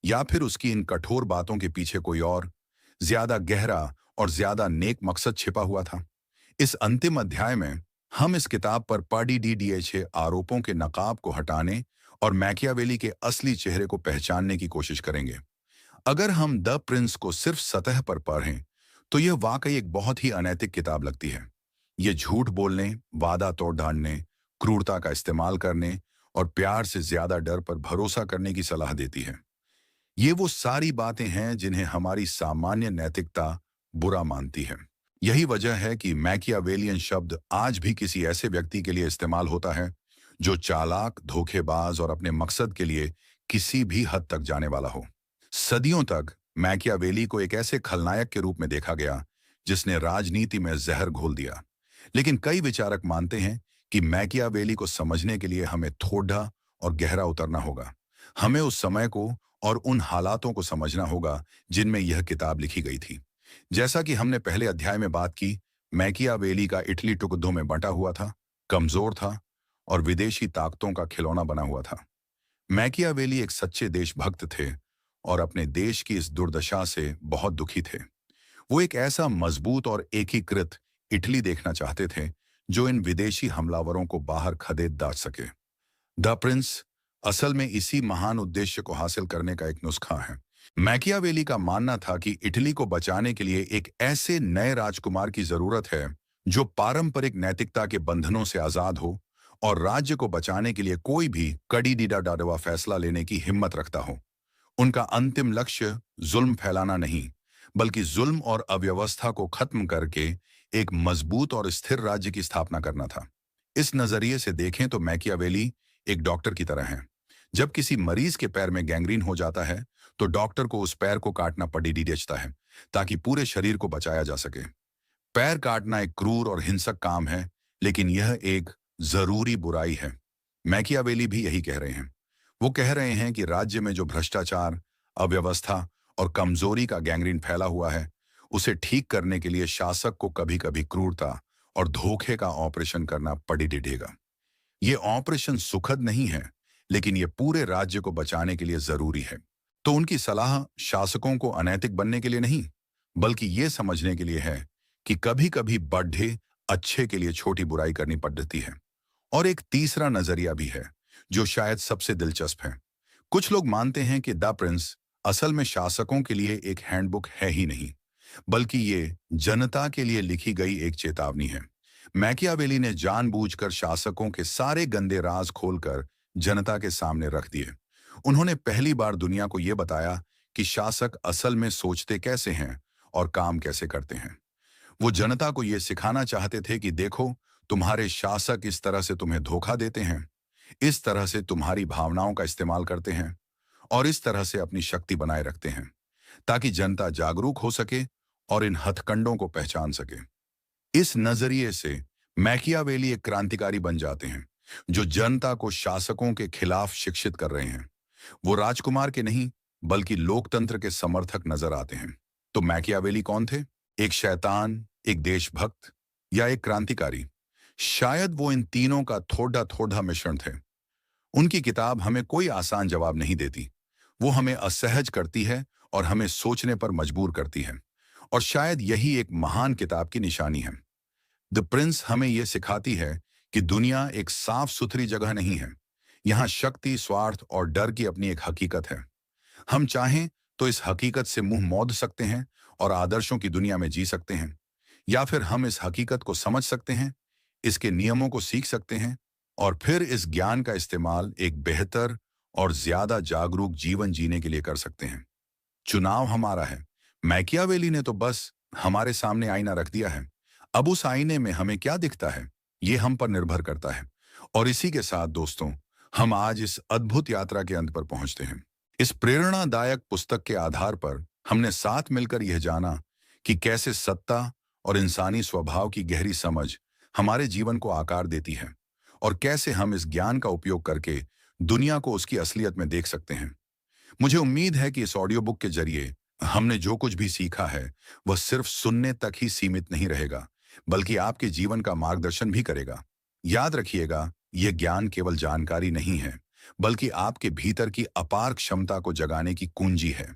या फिर उसकी इन कठोर बातों के पीछे कोई और, ज्यादा गहरा और ज्यादा नेक मकसद छिपा हुआ था? इस अंतिम अध्याय में हम इस किताब पर पढ़े आरोपों के नकाब को हटाने और मैकियावेली के असली चेहरे को पहचानने की कोशिश करेंगे। अगर हम द प्रिंस को सिर्फ सतह पर पढ़ें, तो यह वाकई एक बहुत ही अनैतिक किताब लगती है। ये झूठ बोलने, वादा तोड़ डालने, क्रूरता का इस्तेमाल करने और प्यार से ज्यादा डर पर भरोसा करने की सलाह देती है। ये वो सारी बातें हैं जिन्हें हमारी सामान्य नैतिकता बुरा मानती है। यही वजह है कि मैकियावेलियन शब्द आज भी किसी ऐसे व्यक्ति के लिए इस्तेमाल होता है जो चालाक, धोखेबाज और अपने मकसद के लिए किसी भी हद तक जाने वाला हो। सदियों तक मैकियावेली को एक ऐसे खलनायक के रूप में देखा गया जिसने राजनीति में जहर घोल दिया। लेकिन कई विचारक मानते हैं कि मैकियावेली को समझने के लिए हमें थोड़ा और गहरा उतरना होगा। हमें उस समय को और उन हालातों को समझना होगा जिनमें यह किताब लिखी गई थी। जैसा कि हमने पहले अध्याय में बात की, मैकियावेली का इटली टुकड़ों में बंटा हुआ था, कमजोर था और विदेशी ताकतों का खिलौना बना हुआ था। मैकियावेली एक सच्चे देशभक्त थे और अपने देश की इस दुर्दशा से बहुत दुखी थे। वो एक ऐसा मजबूत और एकीकृत इटली देखना चाहते थे जो इन विदेशी हमलावरों को बाहर खदेड़ दाज सके। द प्रिंस असल में इसी महान उद्देश्य को हासिल करने का एक नुस्खा है। मैकियावेली का मानना था कि इटली को बचाने के लिए एक ऐसे नए राजकुमार की जरूरत है जो पारंपरिक नैतिकता के बंधनों से आजाद हो और राज्य को बचाने के लिए कोई भी कड़ी डीडा डाडवा फैसला लेने की हिम्मत रखता हो। उनका अंतिम लक्ष्य जुल्म फैलाना नहीं, बल्कि जुल्म और अव्यवस्था को खत्म करके एक मजबूत और स्थिर राज्य की स्थापना करना था। इस नजरिए से देखें तो मैकियावेली एक डॉक्टर की तरह है। जब किसी मरीज के पैर में गैंग्रीन हो जाता है तो डॉक्टर को उस पैर को काटना पड़ी देता है ताकि पूरे शरीर को बचाया जा सके। पैर काटना एक क्रूर और हिंसक काम है, लेकिन यह एक जरूरी बुराई है। मैकियावेली भी यही कह रहे हैं। वो कह रहे हैं कि राज्य में जो भ्रष्टाचार, अव्यवस्था और कमजोरी का गैंग्रीन फैला हुआ है, उसे ठीक करने के लिए शासक को कभी कभी क्रूरता और धोखे का ऑपरेशन करना पड़ी डिडेगा। ये ऑपरेशन सुखद नहीं है, लेकिन ये पूरे राज्य को बचाने के लिए जरूरी है। तो उनकी सलाह शासकों को अनैतिक बनने के लिए नहीं, बल्कि ये समझने के लिए है कि कभी कभी बड़े अच्छे के लिए छोटी बुराई करनी पड़ती है। और एक तीसरा नजरिया भी है जो शायद सबसे दिलचस्प है। कुछ लोग मानते हैं कि द प्रिंस असल में शासकों के लिए एक हैंडबुक है ही नहीं, बल्कि ये जनता के लिए लिखी गई एक चेतावनी है। मैकियावेली ने जानबूझकर शासकों के सारे गंदे राज खोलकर जनता के सामने रख दिए। उन्होंने पहली बार दुनिया को यह बताया कि शासक असल में सोचते कैसे हैं और काम कैसे करते हैं। वो जनता को यह सिखाना चाहते थे कि देखो, तुम्हारे शासक इस तरह से तुम्हें धोखा देते हैं, इस तरह से तुम्हारी भावनाओं का इस्तेमाल करते हैं और इस तरह से अपनी शक्ति बनाए रखते हैं, ताकि जनता जागरूक हो सके और इन हथकंडों को पहचान सके। इस नजरिए से मैकियावेली एक क्रांतिकारी बन जाते हैं जो जनता को शासकों के खिलाफ शिक्षित कर रहे हैं। वो राजकुमार के नहीं, बल्कि लोकतंत्र के समर्थक नजर आते हैं। तो मैकियावेली कौन थे? एक शैतान, एक देशभक्त या एक क्रांतिकारी? शायद वो इन तीनों का थोड़ा थोड़ा मिश्रण थे। उनकी किताब हमें कोई आसान जवाब नहीं देती। वो हमें असहज करती है और हमें सोचने पर मजबूर करती है। और शायद यही एक महान किताब की निशानी है। द प्रिंस हमें यह सिखाती है कि दुनिया एक साफ सुथरी जगह नहीं है। यहाँ शक्ति, स्वार्थ और डर की अपनी एक हकीकत है। हम चाहें तो इस हकीकत से मुंह मोड़ सकते हैं और आदर्शों की दुनिया में जी सकते हैं, या फिर हम इस हकीकत को समझ सकते हैं, इसके नियमों को सीख सकते हैं और फिर इस ज्ञान का इस्तेमाल एक बेहतर और ज्यादा जागरूक जीवन जीने के लिए कर सकते हैं। चुनाव हमारा है। मैकियावेली ने तो बस हमारे सामने आईना रख दिया है। अब उस आईने में हमें क्या दिखता है, ये हम पर निर्भर करता है। और इसी के साथ दोस्तों, हम आज इस अद्भुत यात्रा के अंत पर पहुंचते हैं। इस प्रेरणादायक पुस्तक के आधार पर हमने साथ मिलकर यह जाना कि कैसे सत्ता और इंसानी स्वभाव की गहरी समझ हमारे जीवन को आकार देती है और कैसे हम इस ज्ञान का उपयोग करके दुनिया को उसकी असलियत में देख सकते हैं। मुझे उम्मीद है कि इस ऑडियो बुक के जरिए हमने जो कुछ भी सीखा है वह सिर्फ सुनने तक ही सीमित नहीं रहेगा, बल्कि आपके जीवन का मार्गदर्शन भी करेगा। याद रखिएगा, यह ज्ञान केवल जानकारी नहीं है, बल्कि आपके भीतर की अपार क्षमता को जगाने की कुंजी है।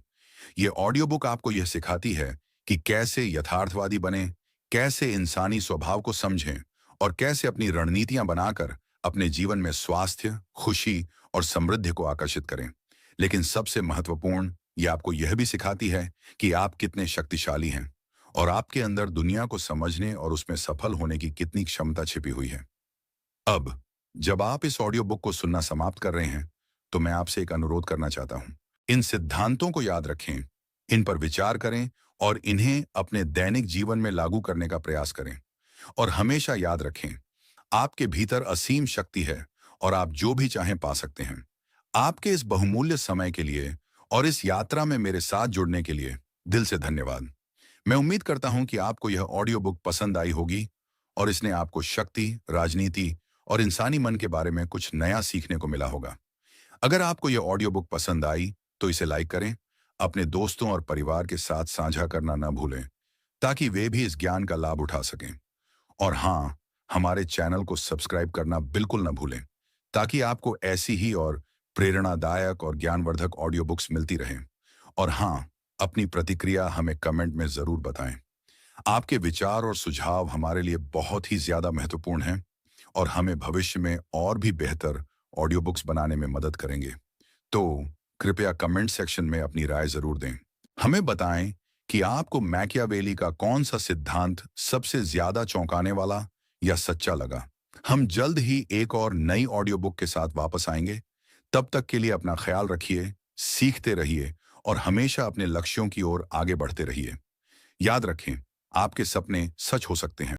यह ऑडियो बुक आपको यह सिखाती है कि कैसे यथार्थवादी बने, कैसे इंसानी स्वभाव को समझें और कैसे अपनी रणनीतियां बनाकर अपने जीवन में स्वास्थ्य, खुशी और समृद्धि को आकर्षित करें। लेकिन सबसे महत्वपूर्ण, यह आपको यह भी सिखाती है कि आप कितने शक्तिशाली हैं और आपके अंदर दुनिया को समझने और उसमें सफल होने की कितनी क्षमता छिपी हुई है। अब जब आप इस ऑडियो बुक को सुनना समाप्त कर रहे हैं, तो मैं आपसे एक अनुरोध करना चाहता हूं। इन सिद्धांतों को याद रखें, इन पर विचार करें और इन्हें अपने दैनिक जीवन में लागू करने का प्रयास करें। और हमेशा याद रखें, आपके भीतर असीम शक्ति है और आप जो भी चाहें पा सकते हैं। आपके इस बहुमूल्य समय के लिए और इस यात्रा में मेरे साथ जुड़ने के लिए दिल से धन्यवाद। मैं उम्मीद करता हूं कि आपको यह ऑडियो बुक पसंद आई होगी और इसने आपको शक्ति, राजनीति और इंसानी मन के बारे में कुछ नया सीखने को मिला होगा। अगर आपको यह ऑडियो बुक पसंद आई तो इसे लाइक करें, अपने दोस्तों और परिवार के साथ साझा करना न भूलें, ताकि वे भी इस ज्ञान का लाभ उठा सकें। और हाँ, हमारे चैनल को सब्सक्राइब करना बिल्कुल न भूलें, ताकि आपको ऐसी ही और प्रेरणादायक और ज्ञानवर्धक ऑडियो बुक्स मिलती रहें। और हाँ, अपनी प्रतिक्रिया हमें कमेंट में जरूर बताएं। आपके विचार और सुझाव हमारे लिए बहुत ही ज्यादा महत्वपूर्ण हैं और हमें भविष्य में और भी बेहतर ऑडियो बुक्स बनाने में मदद करेंगे। तो कृपया कमेंट सेक्शन में अपनी राय जरूर दें। हमें बताएं कि आपको मैकियावेली का कौन सा सिद्धांत सबसे ज्यादा चौंकाने वाला या सच्चा लगा। हम जल्द ही एक और नई ऑडियो बुक के साथ वापस आएंगे। तब तक के लिए अपना ख्याल रखिए, सीखते रहिए और हमेशा अपने लक्ष्यों की ओर आगे बढ़ते रहिए। याद रखें, आपके सपने सच हो सकते हैं।